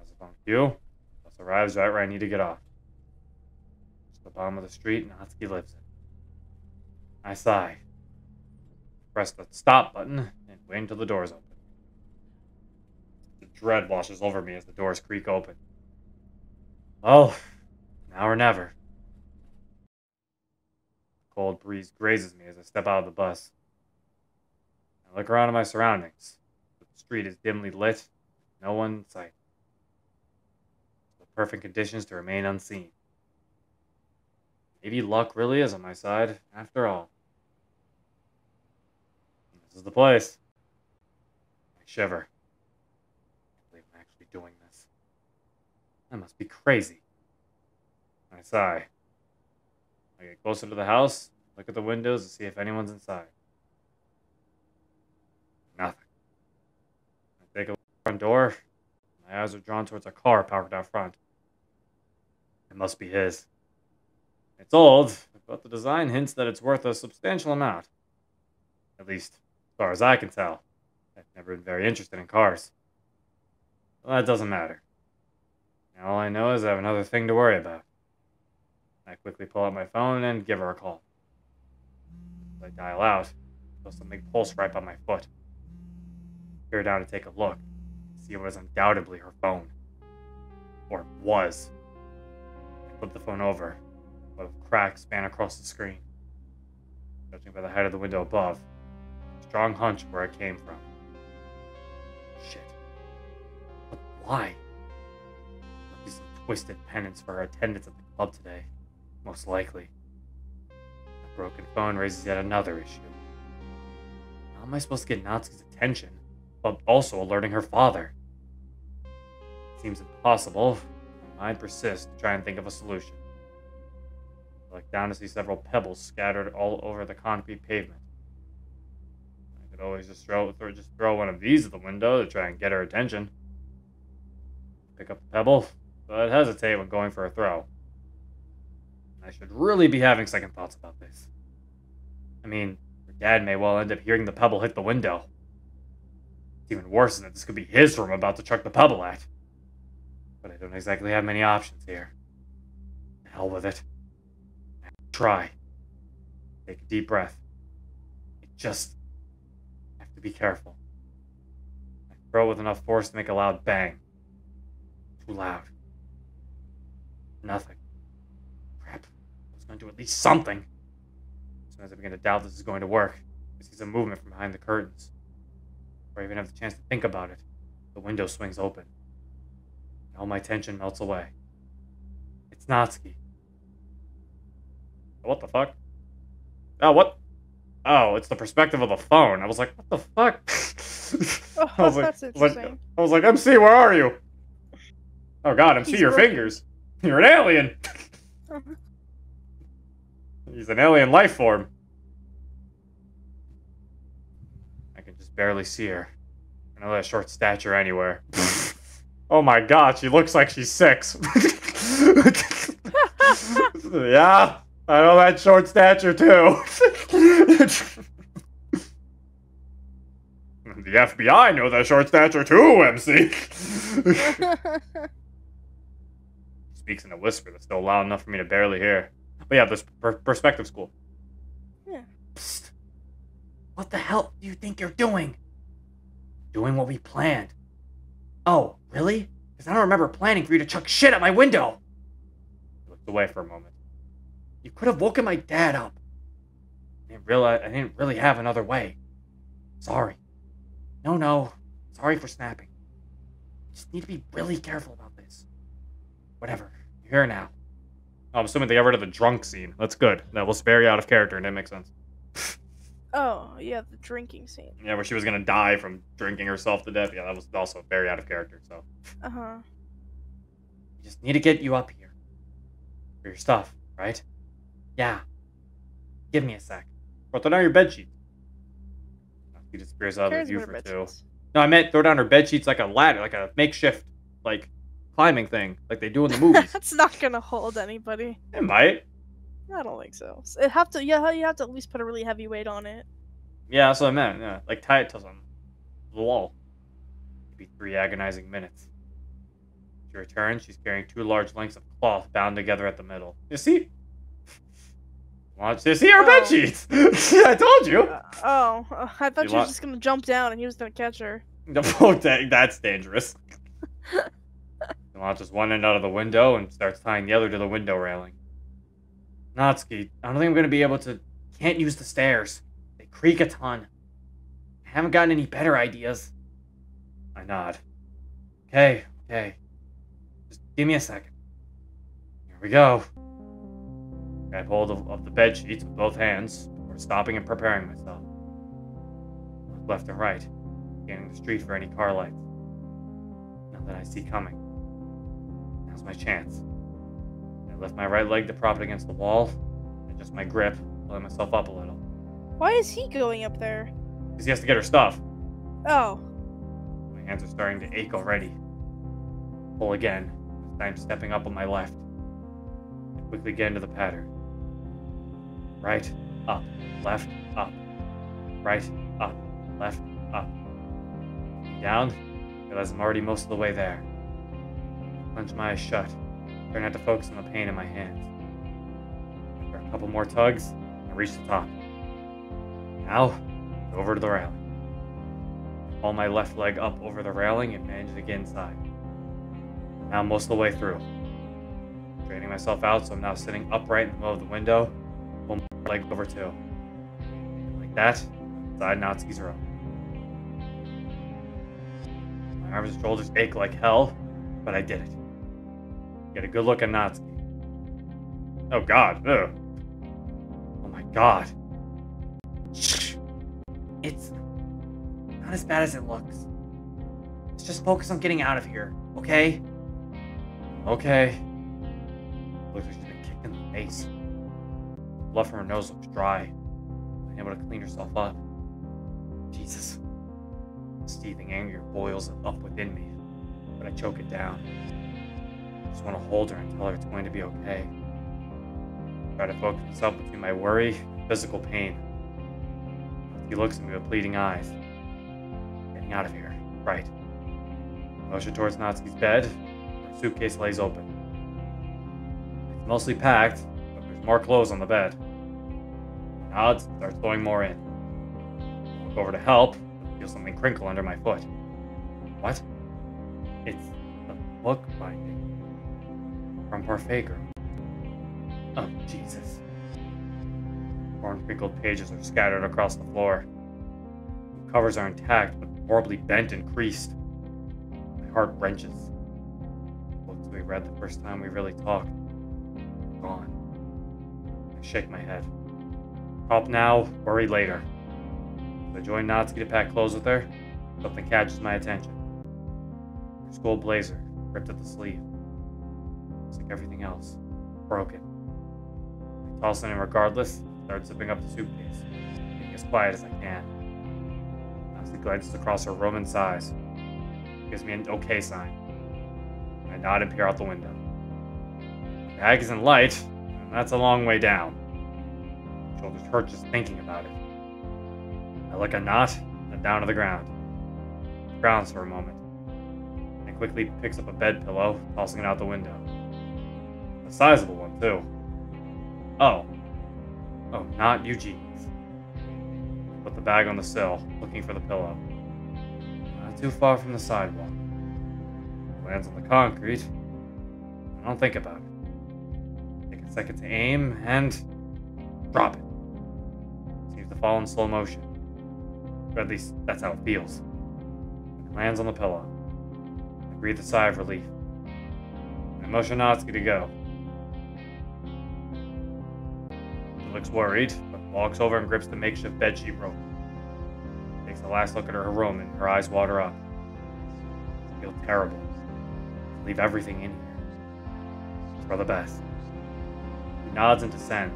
As a phone cue, bus arrives right where I need to get off. It's the bottom of the street Natsuki lives in. I sigh. Press the stop button and wait until the doors open. The dread washes over me as the doors creak open. Well, now or never. The cold breeze grazes me as I step out of the bus. I look around at my surroundings. The street is dimly lit, no one in sight. The perfect conditions to remain unseen. Maybe luck really is on my side, after all. This is the place. I shiver. I can't believe I'm actually doing this. I must be crazy. I sigh. I get closer to the house, look at the windows to see if anyone's inside. front door. My eyes are drawn towards a car parked out front. It must be his. It's old, but the design hints that it's worth a substantial amount. At least, as far as I can tell. I've never been very interested in cars. Well, that doesn't matter. Now all I know is I have another thing to worry about. I quickly pull out my phone and give her a call. As I dial out, I feel something pulse right by my foot. I peer down to take a look. See it was undoubtedly her phone. Or it was. I flip the phone over. A web of cracks span across the screen. Judging by the height of the window above, a strong hunch where it came from. Shit. But why? Must be some twisted penance for her attendance at the club today. Most likely. A broken phone raises yet another issue. How am I supposed to get Natsuki's attention, but also alerting her father? It seems impossible. My mind persists to try and think of a solution. I look down to see several pebbles scattered all over the concrete pavement. I could always just throw one of these at the window to try and get her attention. Pick up the pebble, but hesitate when going for a throw. I should really be having second thoughts about this. I mean, her dad may well end up hearing the pebble hit the window. It's even worse that this could be his room about to chuck the pebble at. But I don't exactly have many options here. The hell with it. I have to try. Take a deep breath. I just have to be careful. I throw it with enough force to make a loud bang. Too loud. Nothing. Crap. I was going to do at least something. As soon as I begin to doubt this is going to work, I see some movement from behind the curtains. Before I even have the chance to think about it, the window swings open. And all my tension melts away. It's Natsuki. What the fuck? Oh, what? Oh, it's the perspective of the phone. I was like, what the fuck? Oh, that's interesting. I was like, MC, where are you? Oh god, MC, He's your working. fingers. You're an alien. He's an alien life form. I can just barely see her. I know that short stature anywhere. Oh my god, she looks like she's 6. Yeah, I know that short stature too. The FBI know that short stature too, MC. Speaks in a whisper that's still loud enough for me to barely hear. But yeah, this perspective school. Yeah. Psst. What the hell do you think you're doing? Doing what we planned. Oh, really? Because I don't remember planning for you to chuck shit at my window. He looked away for a moment. You could have woken my dad up. I didn't really have another way. Sorry. No. Sorry for snapping. Just need to be really careful about this. Whatever. You're here now. Oh, I'm assuming they got rid of the drunk scene. That's good. That was very out of character, and that makes sense. Oh, yeah, the drinking scene. Yeah, where she was gonna die from drinking herself to death. Yeah, that was also very out of character, so. Uh-huh. We just need to get you up here. For your stuff, right? Yeah. Give me a sec. Well, throw down your bed sheets. He disappears out of Cares the view about for bed 2. sheets. No, I meant throw down her bed sheets like a ladder, like a makeshift, like, climbing thing, like they do in the movies. That's not gonna hold anybody. It might. I don't think so. It have to, yeah, you have to at least put a really heavy weight on it. Yeah, that's what I meant. Yeah, like tie it to the wall. Maybe 3 agonizing minutes. She returns. She's carrying 2 large lengths of cloth bound together at the middle. You see? You see her bed sheets. I told you. I thought You she wa- was just gonna jump down and he was gonna catch her. Oh, dang, that's dangerous. He launches one end out of the window and starts tying the other to the window railing. Natsuki, I don't think I'm going to be able to... Can't use the stairs. They creak a ton. I haven't gotten any better ideas. I nod. Okay. Just give me a second. Here we go. I grab hold of the bed sheets with both hands before stopping and preparing myself. Look left and right, scanning the street for any car lights. Nothing I see coming. Now's my chance. I lift my right leg to prop it against the wall, and adjust my grip, pulling myself up a little. Why is he going up there? Because he has to get her stuff. Oh. My hands are starting to ache already. Pull again, this time stepping up on my left. I quickly get into the pattern. Right, up, left, up. Right, up, left, up. Down, realize I'm already most of the way there. Clench my eyes shut, try not to focus on the pain in my hands. After a couple more tugs, I reach the top. Now, over to the railing. Haul my left leg up over the railing and manage to get inside. Now I'm most of the way through. Straightening myself out so I'm now sitting upright in the middle of the window, pull my leg over too. Like that, inside Natsuki's room. My arms and shoulders ache like hell, but I did it. Get a good look at Natsuki. Oh god, ugh. Oh my god. Shh. It's not as bad as it looks. Let's just focus on getting out of here, okay? Okay. Looks like she's been kicked in the face. Blood from her nose looks dry. Unable to clean herself up. Jesus. Seething anger boils up within me, but I choke it down. I just want to hold her and tell her it's going to be okay. Try to focus myself between my worry and physical pain. He looks at me with pleading eyes. Getting out of here. Right. Motion towards Natsuki's bed, where her suitcase lays open. It's mostly packed, but there's more clothes on the bed. He nods and starts throwing more in. I look over to help, but feel something crinkle under my foot. What? It's a book binding. From Parfait Girl. Oh, Jesus. Torn, crinkled pages are scattered across the floor. The covers are intact, but horribly bent and creased. My heart wrenches. Books we read the first time we really talked. Gone. I shake my head. Up now, worry later. As I join Natsuki to pack clothes with her, something catches my attention. Her school blazer, ripped at the sleeve. It's like everything else. Broken. I toss it in regardless, start zipping up the suitcase, being as quiet as I can. Natsuki glances across her room and sighs. Gives me an okay sign. I nod and peer out the window. The bag isn't light, and that's a long way down. My shoulders hurt just thinking about it. I lick a knot, and down to the ground. It grounds for a moment. And quickly picks up a bed pillow, tossing it out the window. A sizable one, too. Oh, not Eugene's. I put the bag on the sill, looking for the pillow. Not too far from the sidewalk. It lands on the concrete. I don't think about it. Take a second to aim and drop it. Seems to fall in slow motion. Or at least that's how it feels. It lands on the pillow. I breathe a sigh of relief. I motion Natsuki to go. Looks worried, but walks over and grips the makeshift bedsheet rope. Takes a last look at her room and her eyes water up. I feel terrible. Leave everything in here. It's for the best. He nods and descends.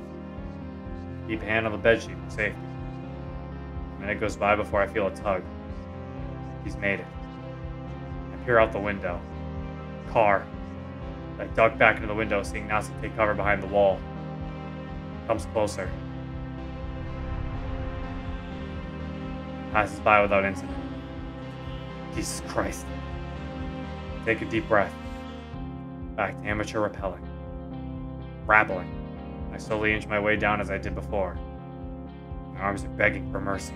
Keep a hand on the bedsheet for safety. A minute goes by before I feel a tug. He's made it. I peer out the window. Car. I duck back into the window, seeing Natsuki take cover behind the wall. Comes closer. Passes by without incident. Jesus Christ. Take a deep breath. Back to amateur rappelling. Rappelling. I slowly inch my way down as I did before. My arms are begging for mercy.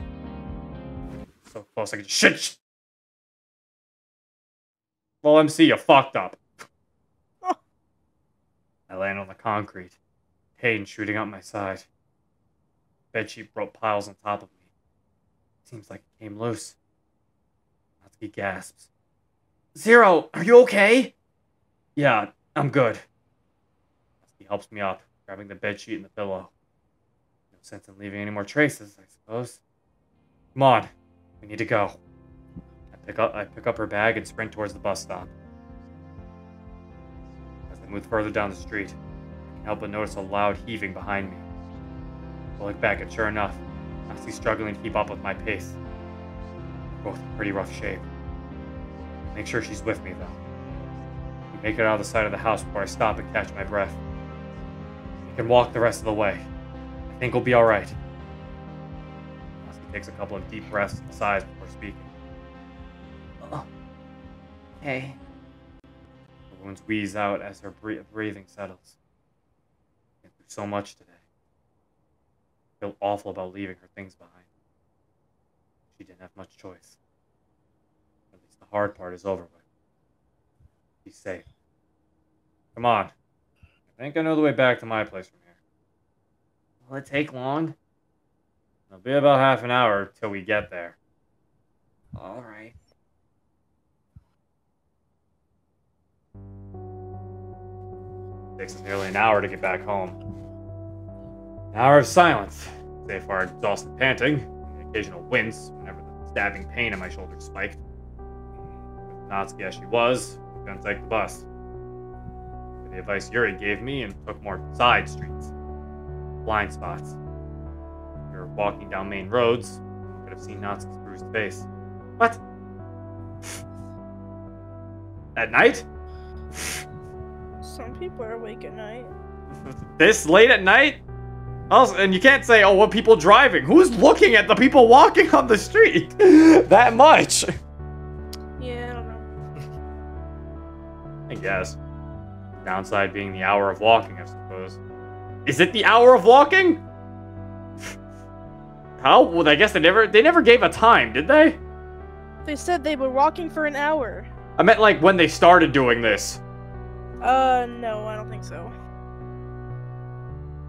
So close I can shit. Well, MC, you fucked up. I land on the concrete. Pain shooting up my side. Bedsheet rope piles on top of me. Seems like it came loose. Natsuki gasps. Zero, are you okay? Yeah, I'm good. Natsuki helps me up, grabbing the bedsheet and the pillow. No sense in leaving any more traces, I suppose. Come on, we need to go. I pick up her bag and sprint towards the bus stop. As I move further down the street, I can help but notice a loud heaving behind me. I look back and sure enough, Natsuki's struggling to keep up with my pace. We're both in pretty rough shape. Make sure she's with me, though. We make it out of the side of the house before I stop and catch my breath. We can walk the rest of the way. I think we'll be alright. Natsuki takes a couple of deep breaths and sighs before speaking. Oh. Hey. The wounds wheeze out as her breathing settles. Been through so much today. I feel awful about leaving her things behind. She didn't have much choice. At least the hard part is over with. She's safe. Come on. I think I know the way back to my place from here. Will it take long? It'll be about half an hour till we get there. Alright. It takes us nearly an hour to get back home. An hour of silence, save for our exhausted panting, and the occasional wince whenever the stabbing pain in my shoulder spiked. With Natsuki as she was, we couldn't take the bus. With the advice Yuri gave me and took more side streets. Blind spots. If we were walking down main roads, we could have seen Natsuki's bruised face. What? At night? Some people are awake at night. This late at night? Also, and you can't say, oh, what people driving? Who's looking at the people walking on the street? That much? Yeah, I don't know. I guess. Downside being the hour of walking, I suppose. Is it the hour of walking? How? Well, I guess they never gave a time, did they? They said they were walking for an hour. I meant like when they started doing this. No, I don't think so.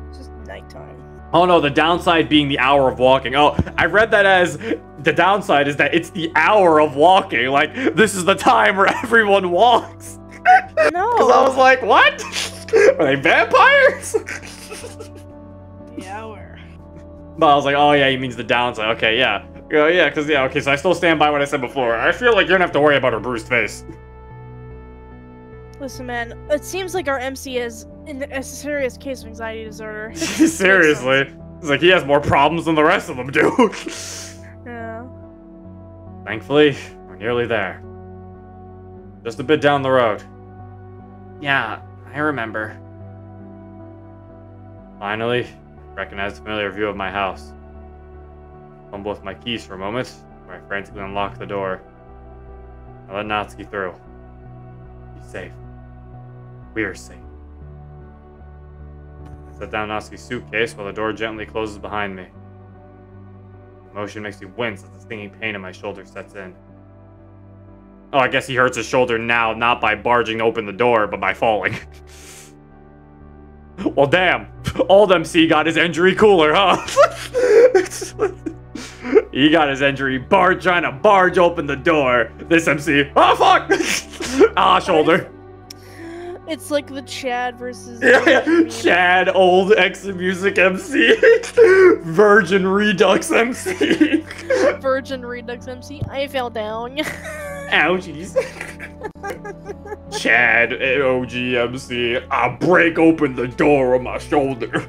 It's just nighttime. Oh no, the downside being the hour of walking. Oh, I read that as the downside is that it's the hour of walking. Like, this is the time where everyone walks. No. Because I was like, what? Are they vampires? The hour. But I was like, oh yeah, he means the downside. Okay, yeah. Yeah, because, yeah, okay, so I still stand by what I said before. I feel like you're gonna have to worry about her bruised face. Listen, man, it seems like our MC is in a serious case of anxiety disorder. Seriously. It's like he has more problems than the rest of them do. Yeah. Thankfully, we're nearly there. Just a bit down the road. Yeah, I remember. Finally, recognize the familiar view of my house. Fumble with my keys for a moment, where I frantically unlock the door. I let Natsuki through. She's safe. We're safe. I set down Natsuki's suitcase while the door gently closes behind me. The motion makes me wince as the stinging pain in my shoulder sets in. Oh, I guess he hurts his shoulder now, not by barging open the door, but by falling. Well, damn. Old MC got his injury cooler, huh? He got his injury trying to barge open the door. This MC, oh fuck! Ah, shoulder. It's like the Chad versus... Yeah, Chad, old ex-music MC. Virgin Redux MC. Virgin Redux MC. I fell down. Ouchies. Chad, OG MC. I'll break open the door on my shoulder.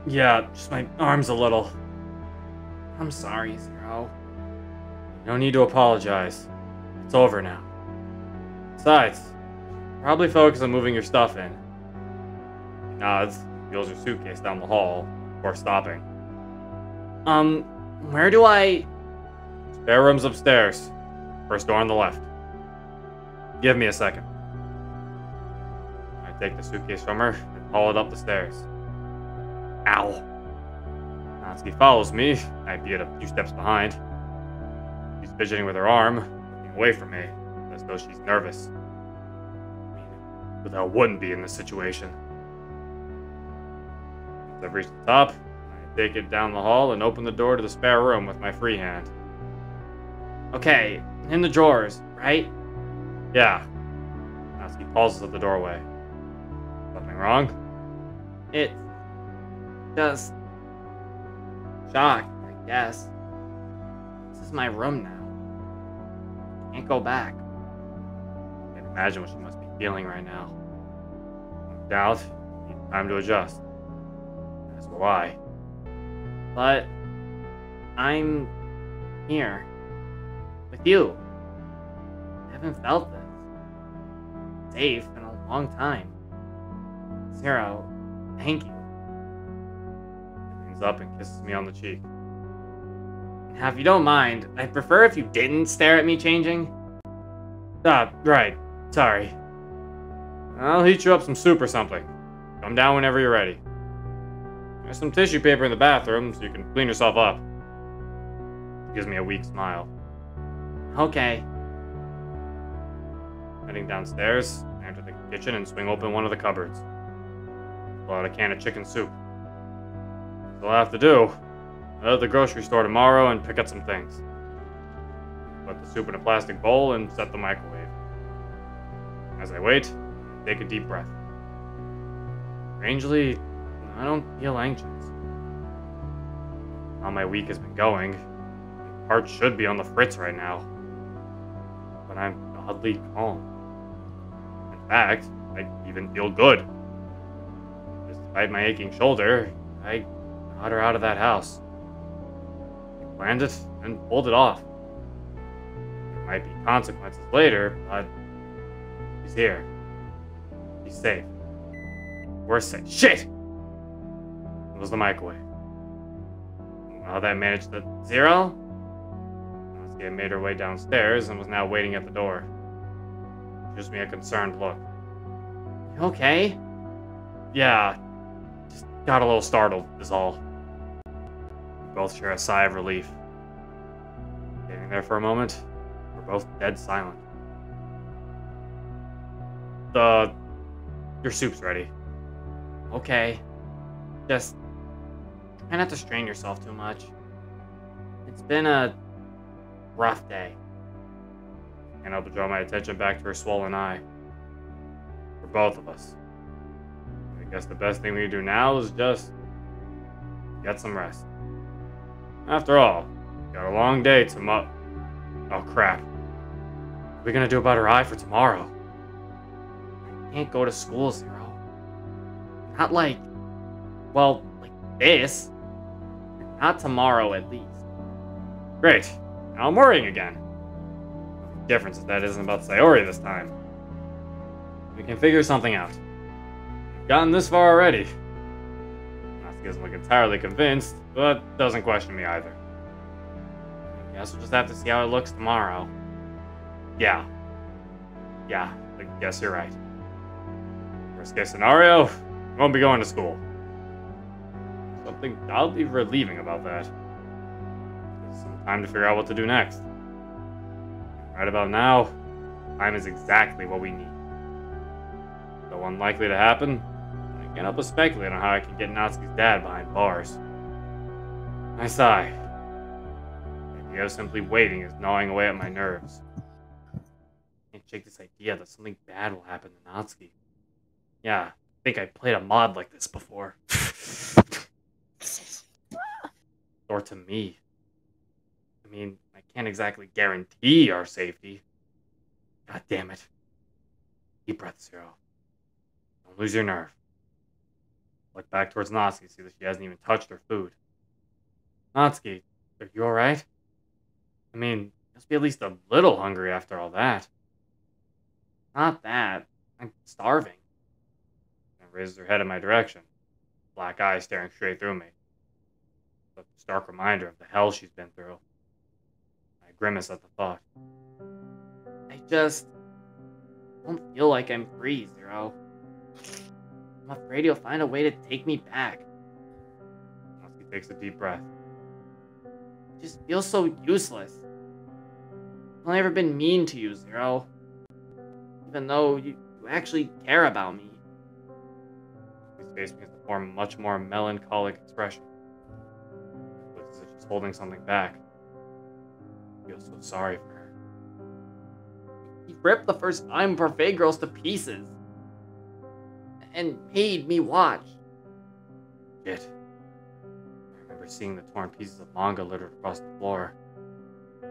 Yeah, just my arm's a little. I'm sorry, Zero. No need to apologize. It's over now. Besides, probably focus on moving your stuff in. He nods, wheels your suitcase down the hall before stopping. Where do I... Spare room's upstairs. First door on the left. Give me a second. I take the suitcase from her and haul it up the stairs. Ow. Natsuki follows me. I be at a few steps behind. She's fidgeting with her arm, looking away from me, as though she's nervous. I mean, who the hell wouldn't be in this situation? Once I've reached the top, I take it down the hall and open the door to the spare room with my free hand. Okay, in the drawers, right? Yeah. Natsuki pauses at the doorway. Something wrong? It's just shock, I guess. This is my room now. Can't go back. I can't imagine what she must be feeling right now. No doubt, you need time to adjust. As will I. But I'm here. With you. I haven't felt this safe in a long time. Zero, thank you. He leans up and kisses me on the cheek. Now, if you don't mind, I'd prefer if you didn't stare at me changing. Ah, right. Sorry. I'll heat you up some soup or something. Come down whenever you're ready. There's some tissue paper in the bathroom so you can clean yourself up. She gives me a weak smile. Okay. Heading downstairs, I enter the kitchen and swing open one of the cupboards. Pull out a can of chicken soup. That's all I have to do. I'll go to the grocery store tomorrow and pick up some things. Put the soup in a plastic bowl and set the microwave. As I wait, I take a deep breath. Strangely, I don't feel anxious. How my week has been going, my heart should be on the fritz right now. But I'm oddly calm. In fact, I even feel good. Despite my aching shoulder, I got her out of that house. I planned it and pulled it off. There might be consequences later, but she's here. She's safe. We're safe. Shit! It was the microwave. How that managed to zero? She had made her way downstairs and was now waiting at the door. She gives me a concerned look. You okay? Yeah, just got a little startled, is all. We both share a sigh of relief. Standing there for a moment, we're both dead silent. Your soup's ready. Okay. Just try not to strain yourself too much. It's been a rough day. Can't help but draw my attention back to her swollen eye. For both of us. I guess the best thing we can do now is just get some rest. After all, got a long day tomorrow. Oh crap. What are we gonna do about her eye for tomorrow? I can't go to school, Zero. Not like this. Not tomorrow, at least. Great. Now I'm worrying again. The difference is that isn't about Sayori this time. We can figure something out. We've gotten this far already. Natsuki doesn't look entirely convinced, but doesn't question me either. I guess we'll just have to see how it looks tomorrow. Yeah, I guess you're right. Worst case scenario, you won't be going to school. Something oddly relieving about that. There's some time to figure out what to do next. Right about now, time is exactly what we need. Though unlikely to happen, I can't help but speculate on how I can get Natsuki's dad behind bars. I sigh. The idea of simply waiting is gnawing away at my nerves. I can't shake this idea that something bad will happen to Natsuki. Yeah, I think I played a mod like this before. Or to me. I mean, I can't exactly guarantee our safety. God damn it. Deep breath, Zero. Don't lose your nerve. Look back towards Natsuki, see that she hasn't even touched her food. Natsuki, are you alright? I mean, you must be at least a little hungry after all that. Not that. I'm starving. And raises her head in my direction. Black eyes staring straight through me. A stark reminder of the hell she's been through. I grimace at the thought. I just don't feel like I'm free, Zero. I'm afraid you'll find a way to take me back. Natsuki takes a deep breath. I just feel so useless. I've only ever been mean to you, Zero. Even though you actually care about me. His face begins to form a much more melancholic expression. It's as if she's holding something back. I feel so sorry for her. He ripped the first time Parfait Girls to pieces. And made me watch. Shit. I remember seeing the torn pieces of manga littered across the floor. I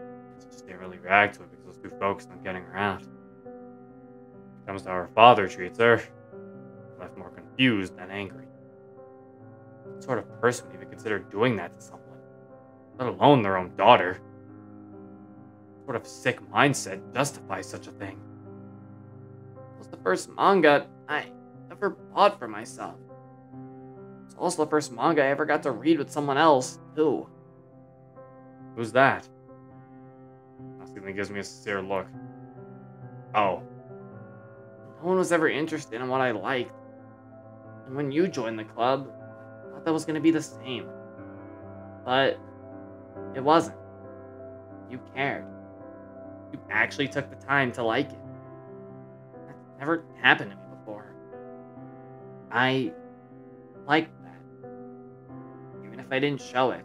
just didn't really react to it because I was too focused on getting her out. When it comes to how her father treats her, I'm left more confused than angry. What sort of person would even consider doing that to someone? Let alone their own daughter. sort of sick mindset justifies such a thing? It was the first manga I ever bought for myself. It's also the first manga I ever got to read with someone else, too. Who's that? Natsuki gives me a sincere look. Oh. No one was ever interested in what I liked. And when you joined the club, I thought that was going to be the same. But it wasn't. You cared. You actually took the time to like it. That's never happened to me before. I liked that. Even if I didn't show it.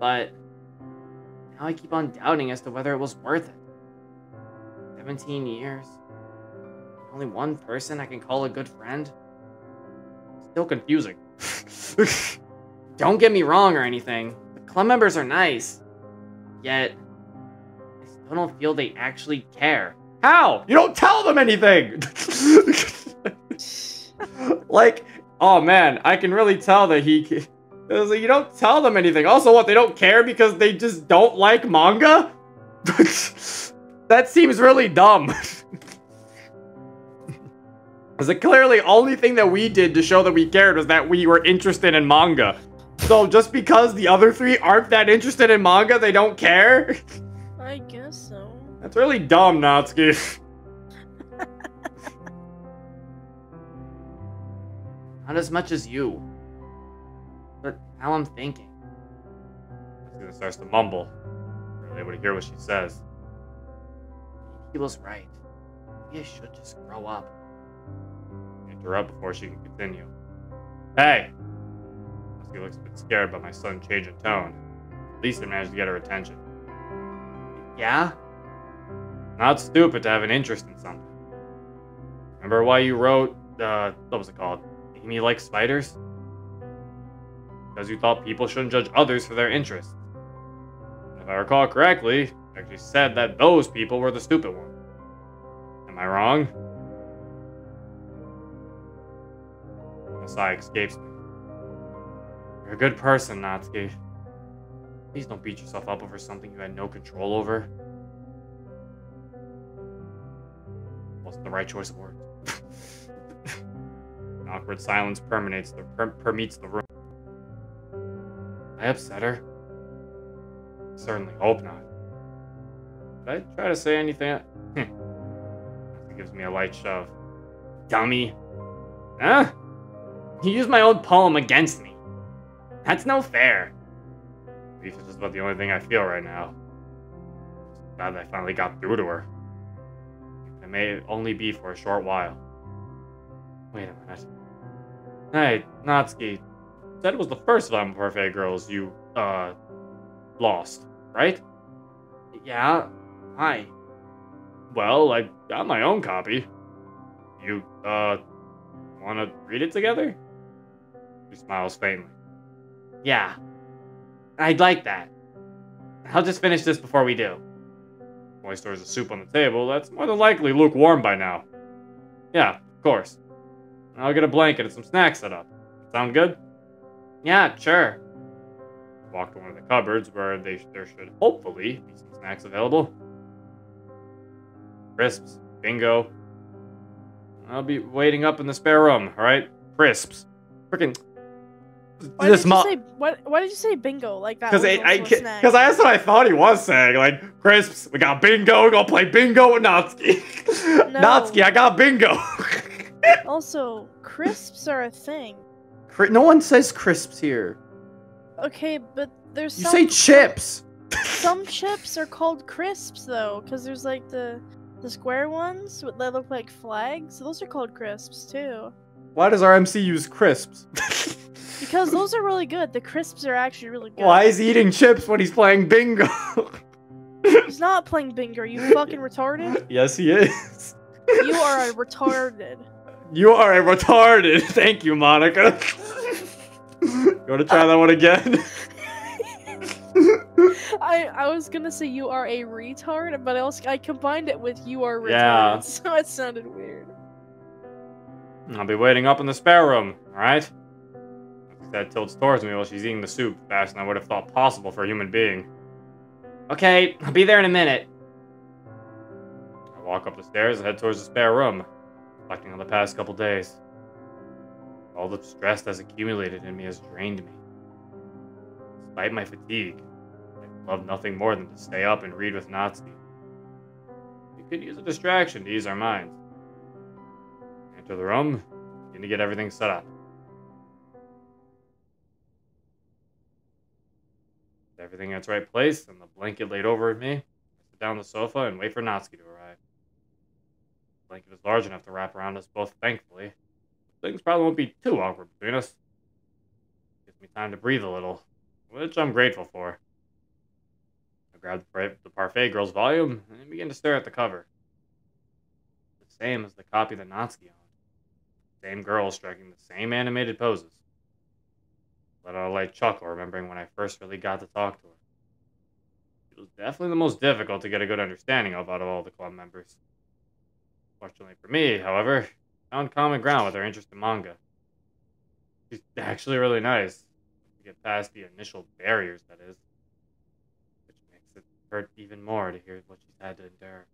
But now I keep on doubting as to whether it was worth it. 17 years. Only one person I can call a good friend. Still confusing. Don't get me wrong or anything. The club members are nice. Yet, I still don't feel they actually care. How? You don't tell them anything! Like, oh man, I can really tell that he... It was like, you don't tell them anything. Also, what, they don't care because they just don't like manga? That seems really dumb. Because clearly, only thing that we did to show that we cared was that we were interested in manga. So just because the other three aren't that interested in manga, they don't care? I guess so. That's really dumb, Natsuki. Not as much as you. But now I'm thinking. Natsuki starts to mumble. Barely able to hear what she says. Maybe he was right. Maybe I should just grow up. Interrupt before she can continue. Hey! Natsuki looks a bit scared by my sudden change in tone. At least I managed to get her attention. Yeah? Not stupid to have an interest in something. Remember why you wrote, what was it called? Amy Likes Spiders? Because you thought people shouldn't judge others for their interests. And if I recall correctly, you actually said that those people were the stupid ones. Am I wrong? A sigh escapes me. You're a good person, Natsuki. Please don't beat yourself up over something you had no control over. Wasn't the right choice of words. An awkward silence permeates the room. Did I upset her? Certainly hope not. Did I try to say anything? He gives me a light shove. Dummy. Huh? You used my own poem against me. That's no fair. Grief is just about the only thing I feel right now. Just glad that I finally got through to her. It may only be for a short while. Wait a minute. Hey, Natsuki. Said it was the first of Parfait Girls you, lost, right? Yeah? Why? Well, I got my own copy. You, wanna read it together? She smiles faintly. Yeah. I'd like that. I'll just finish this before we do. Boy stores the soup on the table. That's more than likely lukewarm by now. Yeah, of course. I'll get a blanket and some snacks set up. Sound good? Yeah, sure. I walk to one of the cupboards where there should hopefully be some snacks available. Crisps, bingo. I'll be waiting up in the spare room, alright? Crisps. Freaking... Why did you say bingo like that? Because that's what I thought he was saying. Like, crisps, we got bingo, we're gonna play bingo with Natsuki. No. Natsuki, I got bingo. Also, crisps are a thing. No one says crisps here. Okay, but there's You some... say chips. Some chips are called crisps, though, because there's, like, the square ones that look like flags. Those are called crisps, too. Why does our MC use crisps? Because those are really good. The crisps are actually really good. Why is he eating chips when he's playing bingo? He's not playing bingo. Are you fucking retarded? Yes, he is. You are a retarded. You are a retarded. Thank you, Monica. You want to try that one again? I was gonna say you are a retard, but I combined it with you are retarded, Yeah. so it sounded weird. I'll be waiting up in the spare room, alright? That tilts towards me while she's eating the soup faster than I would have thought possible for a human being. Okay, I'll be there in a minute. I walk up the stairs and head towards the spare room, reflecting on the past couple days. All the stress that's accumulated in me has drained me. Despite my fatigue, I love nothing more than to stay up and read with Natsuki. We could use a distraction to ease our minds. Enter the room, begin to get everything set up. With everything in its right place and the blanket laid over me, I sit down on the sofa and wait for Natsuki to arrive. The blanket is large enough to wrap around us both, thankfully. Things probably won't be too awkward between us. Gives me time to breathe a little, which I'm grateful for. I grab the Parfait Girls volume and begin to stare at the cover. The same as the copy that Natsuki owned. Same girl striking the same animated poses. Let out a light chuckle, remembering when I first really got to talk to her. It was definitely the most difficult to get a good understanding of out of all the club members. Fortunately for me, however, I found common ground with her interest in manga. She's actually really nice. To get past the initial barriers, that is. Which makes it hurt even more to hear what she's had to endure.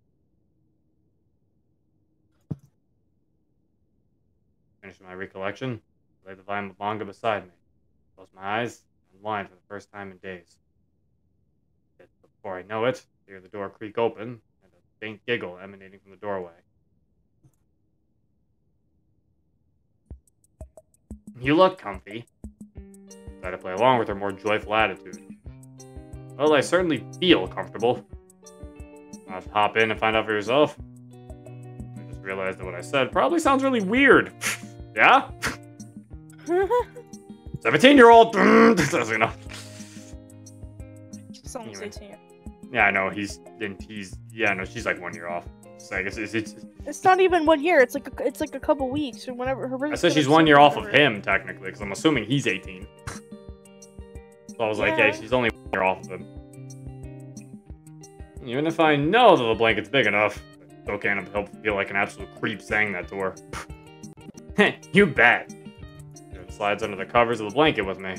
Finishing my recollection, I lay the volume of manga beside me. Close my eyes, and unwind for the first time in days. Yet before I know it, I hear the door creak open, and a faint giggle emanating from the doorway. You look comfy. I try to play along with her more joyful attitude. Well, I certainly feel comfortable. I'll hop in and find out for yourself. I just realized that what I said probably sounds really weird. Yeah? 17-year-old. You know. She's almost Anyway. 18. Yeah, I know. She's like 1 year off. So I guess It's not even 1 year. It's like a couple weeks or whenever her. I said she's 1 year off of him technically, because I'm assuming he's 18. So I was like, Yeah. hey, she's only 1 year off of him. Even if I know that the blanket's big enough, I still can't help feel like an absolute creep saying that to her. You bet. She slides under the covers of the blanket with me.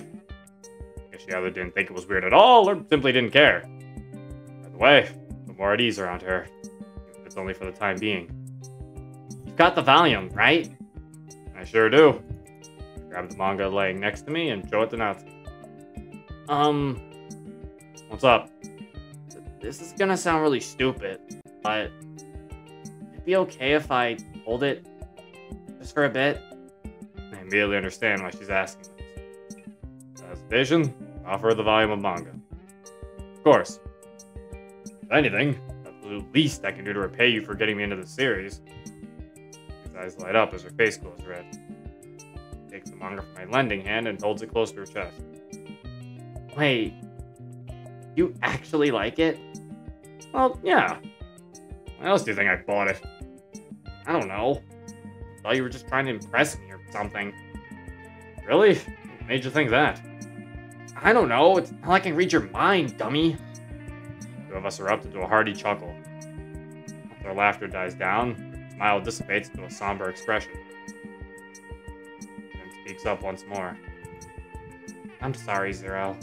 Guess she either didn't think it was weird at all, or simply didn't care. By the way, the more at ease around her. It's only for the time being. You've got the volume, right? I sure do. I grab the manga laying next to me and show it to Natsuki. What's up? This is gonna sound really stupid, but it'd be okay if I hold it just for a bit? I immediately understand why she's asking this. Without hesitation, I offer her the volume of manga. Of course. If anything, that's the least I can do to repay you for getting me into the series. His eyes light up as her face glows red. She takes the manga from my lending hand and holds it close to her chest. Wait, you actually like it? Well, yeah. Why else do you think I bought it? I don't know. I thought you were just trying to impress me or something. Really? What made you think that? I don't know. It's not like I can read your mind, dummy. The two of us erupt into a hearty chuckle. Once our laughter dies down, the smile dissipates into a somber expression. Then speaks up once more. I'm sorry, Zero.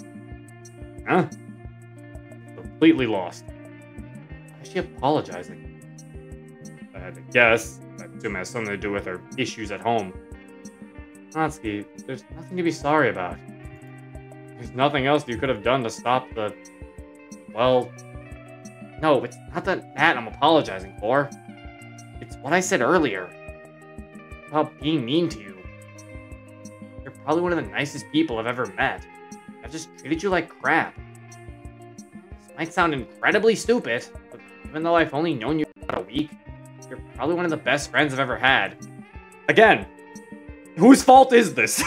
Huh? I'm completely lost. Why is she apologizing? If I had to guess, I assume it has something to do with her issues at home. Natsuki, there's nothing to be sorry about. There's nothing else you could have done to stop the... Well... No, it's not that I'm apologizing for. It's what I said earlier. About being mean to you. You're probably one of the nicest people I've ever met. I've just treated you like crap. This might sound incredibly stupid, but even though I've only known you for about a week, you're probably one of the best friends I've ever had. Again, whose fault is this?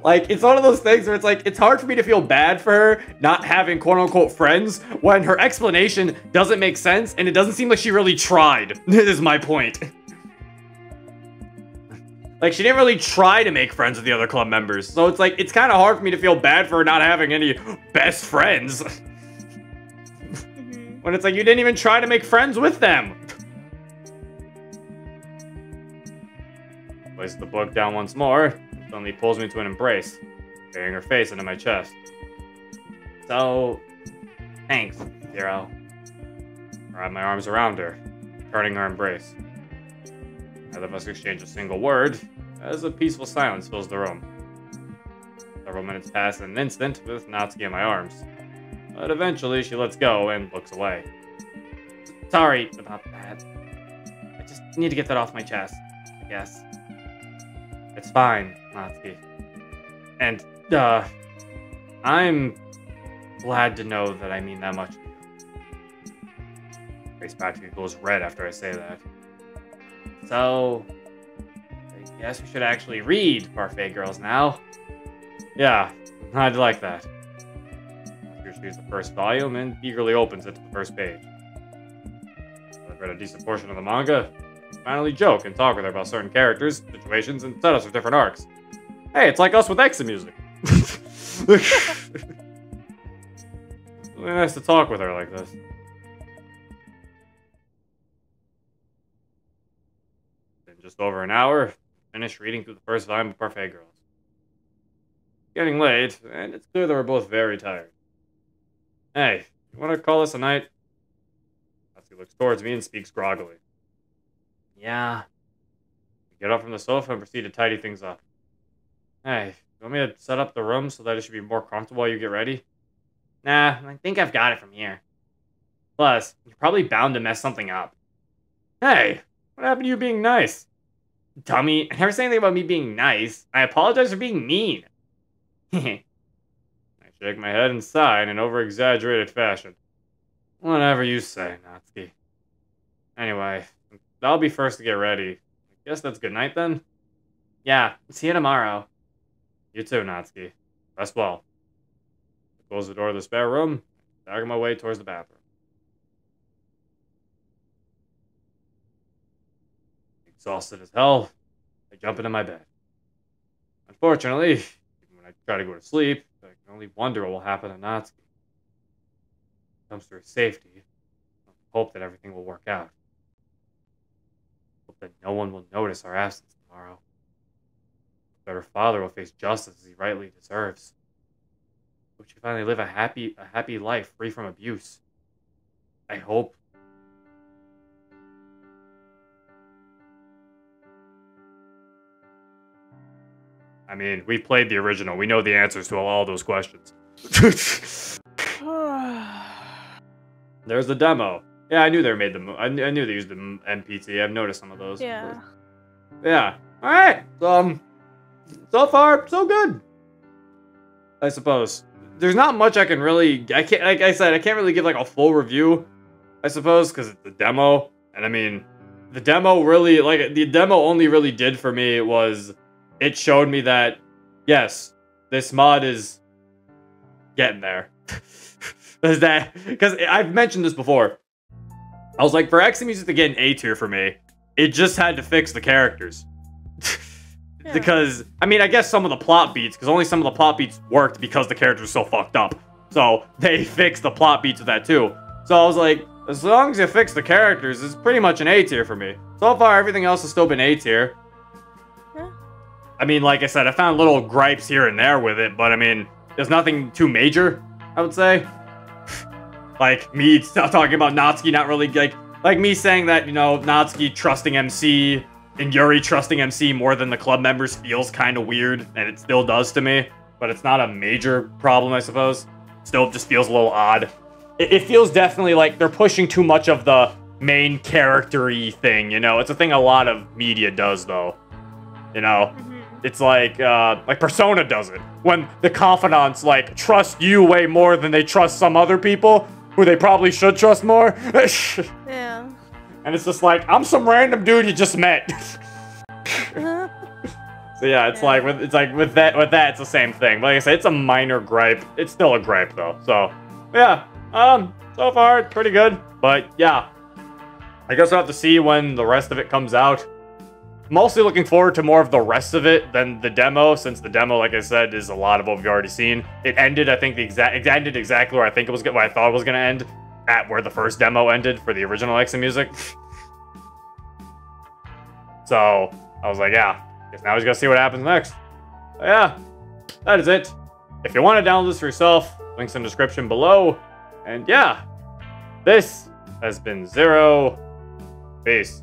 Like, it's one of those things where it's like, it's hard for me to feel bad for her not having quote-unquote friends when her explanation doesn't make sense and it doesn't seem like she really tried, is my point. Like, she didn't really try to make friends with the other club members. So it's like, it's kind of hard for me to feel bad for her not having any best friends. When it's like, you didn't even try to make friends with them. Places the book down once more, and suddenly pulls me to an embrace, burying her face into my chest. So, thanks, Zero. I wrap my arms around her, turning her embrace. Neither of us exchange a single word, as a peaceful silence fills the room. Several minutes pass in an instant, with Natsuki in my arms. But eventually, she lets go and looks away. Sorry about that. I just need to get that off my chest, I guess. It's fine, Natsuki. And, I'm glad to know that I mean that much to you. Face practically goes red after I say that. So, I guess we should actually read Parfait Girls now. Yeah, I'd like that. Here she reads the first volume and eagerly opens it to the first page. I've read a decent portion of the manga. Finally joke and talk with her about certain characters, situations, and setups of different arcs. Hey, it's like us with Exa music. Really nice to talk with her like this. In just over an hour, finished reading through the first volume of Parfait Girls. It's getting late, and it's clear that we're both very tired. Hey, you want to call this a night? Natsuki looks towards me and speaks groggily. Yeah. We get up from the sofa and proceed to tidy things up. Hey, you want me to set up the room so that it should be more comfortable while you get ready? Nah, I think I've got it from here. Plus, you're probably bound to mess something up. Hey, what happened to you being nice? Dummy, I never said anything about me being nice. I apologize for being mean. I shake my head and sigh in an over-exaggerated fashion. Whatever you say, Natsuki. Anyway, I'll be first to get ready. I guess that's good night then? Yeah, see you tomorrow. You too, Natsuki. Rest well. I close the door of the spare room, stagger my way towards the bathroom. Exhausted as hell, I jump into my bed. Unfortunately, even when I try to go to sleep, I can only wonder what will happen to Natsuki. When it comes to her safety, I hope that everything will work out. Hope that no one will notice our absence tomorrow. That her father will face justice as he rightly deserves. Hope she finally live a happy life free from abuse. I hope. I mean, we played the original. We know the answers to all those questions. There's the demo. Yeah, I knew they made them. I knew they used the MPT. I've noticed some of those. Yeah. Yeah. All right. So far, so good. I suppose. There's not much I can really. I can't. Like I said, I can't really give like a full review. I suppose because it's the demo, and I mean, the demo really the demo only really did for me was it showed me that yes, this mod is getting there. Because I've mentioned this before. I was like, for Exa Music to get an A tier for me, it just had to fix the characters. Yeah. Because, I mean, I guess some of the plot beats, because only some of the plot beats worked because the characters were so fucked up. So, they fixed the plot beats with that too. So I was like, as long as you fix the characters, it's pretty much an A tier for me. So far, everything else has still been A tier. Yeah. I mean, like I said, I found little gripes here and there with it, but I mean, there's nothing too major, I would say. Like, me talking about Natsuki not really, like me saying that, you know, Natsuki trusting MC and Yuri trusting MC more than the club members feels kind of weird, and it still does to me. But it's not a major problem, I suppose. Still just feels a little odd. It feels definitely like they're pushing too much of the main character-y thing, you know? It's a thing a lot of media does, though. You know? It's like Persona does it. When the confidants, like, trust you way more than they trust some other people who they probably should trust more. Yeah. And it's just like, I'm some random dude you just met. So yeah, it's like with that it's the same thing. But like I said, it's a minor gripe. It's still a gripe though. So yeah, so far it's pretty good. But yeah, I guess we'll have to see when the rest of it comes out. Mostly looking forward to more of the rest of it than the demo, since the demo, like I said, is a lot of what we've already seen. It ended, I think, it ended exactly where I think it was, where I thought it was gonna end, at where the first demo ended for the original Exa Music. So I was like, yeah, guess now we just gotta see what happens next. But yeah, that is it. If you want to download this for yourself, Links in the description below. And yeah, this has been Zero. Peace.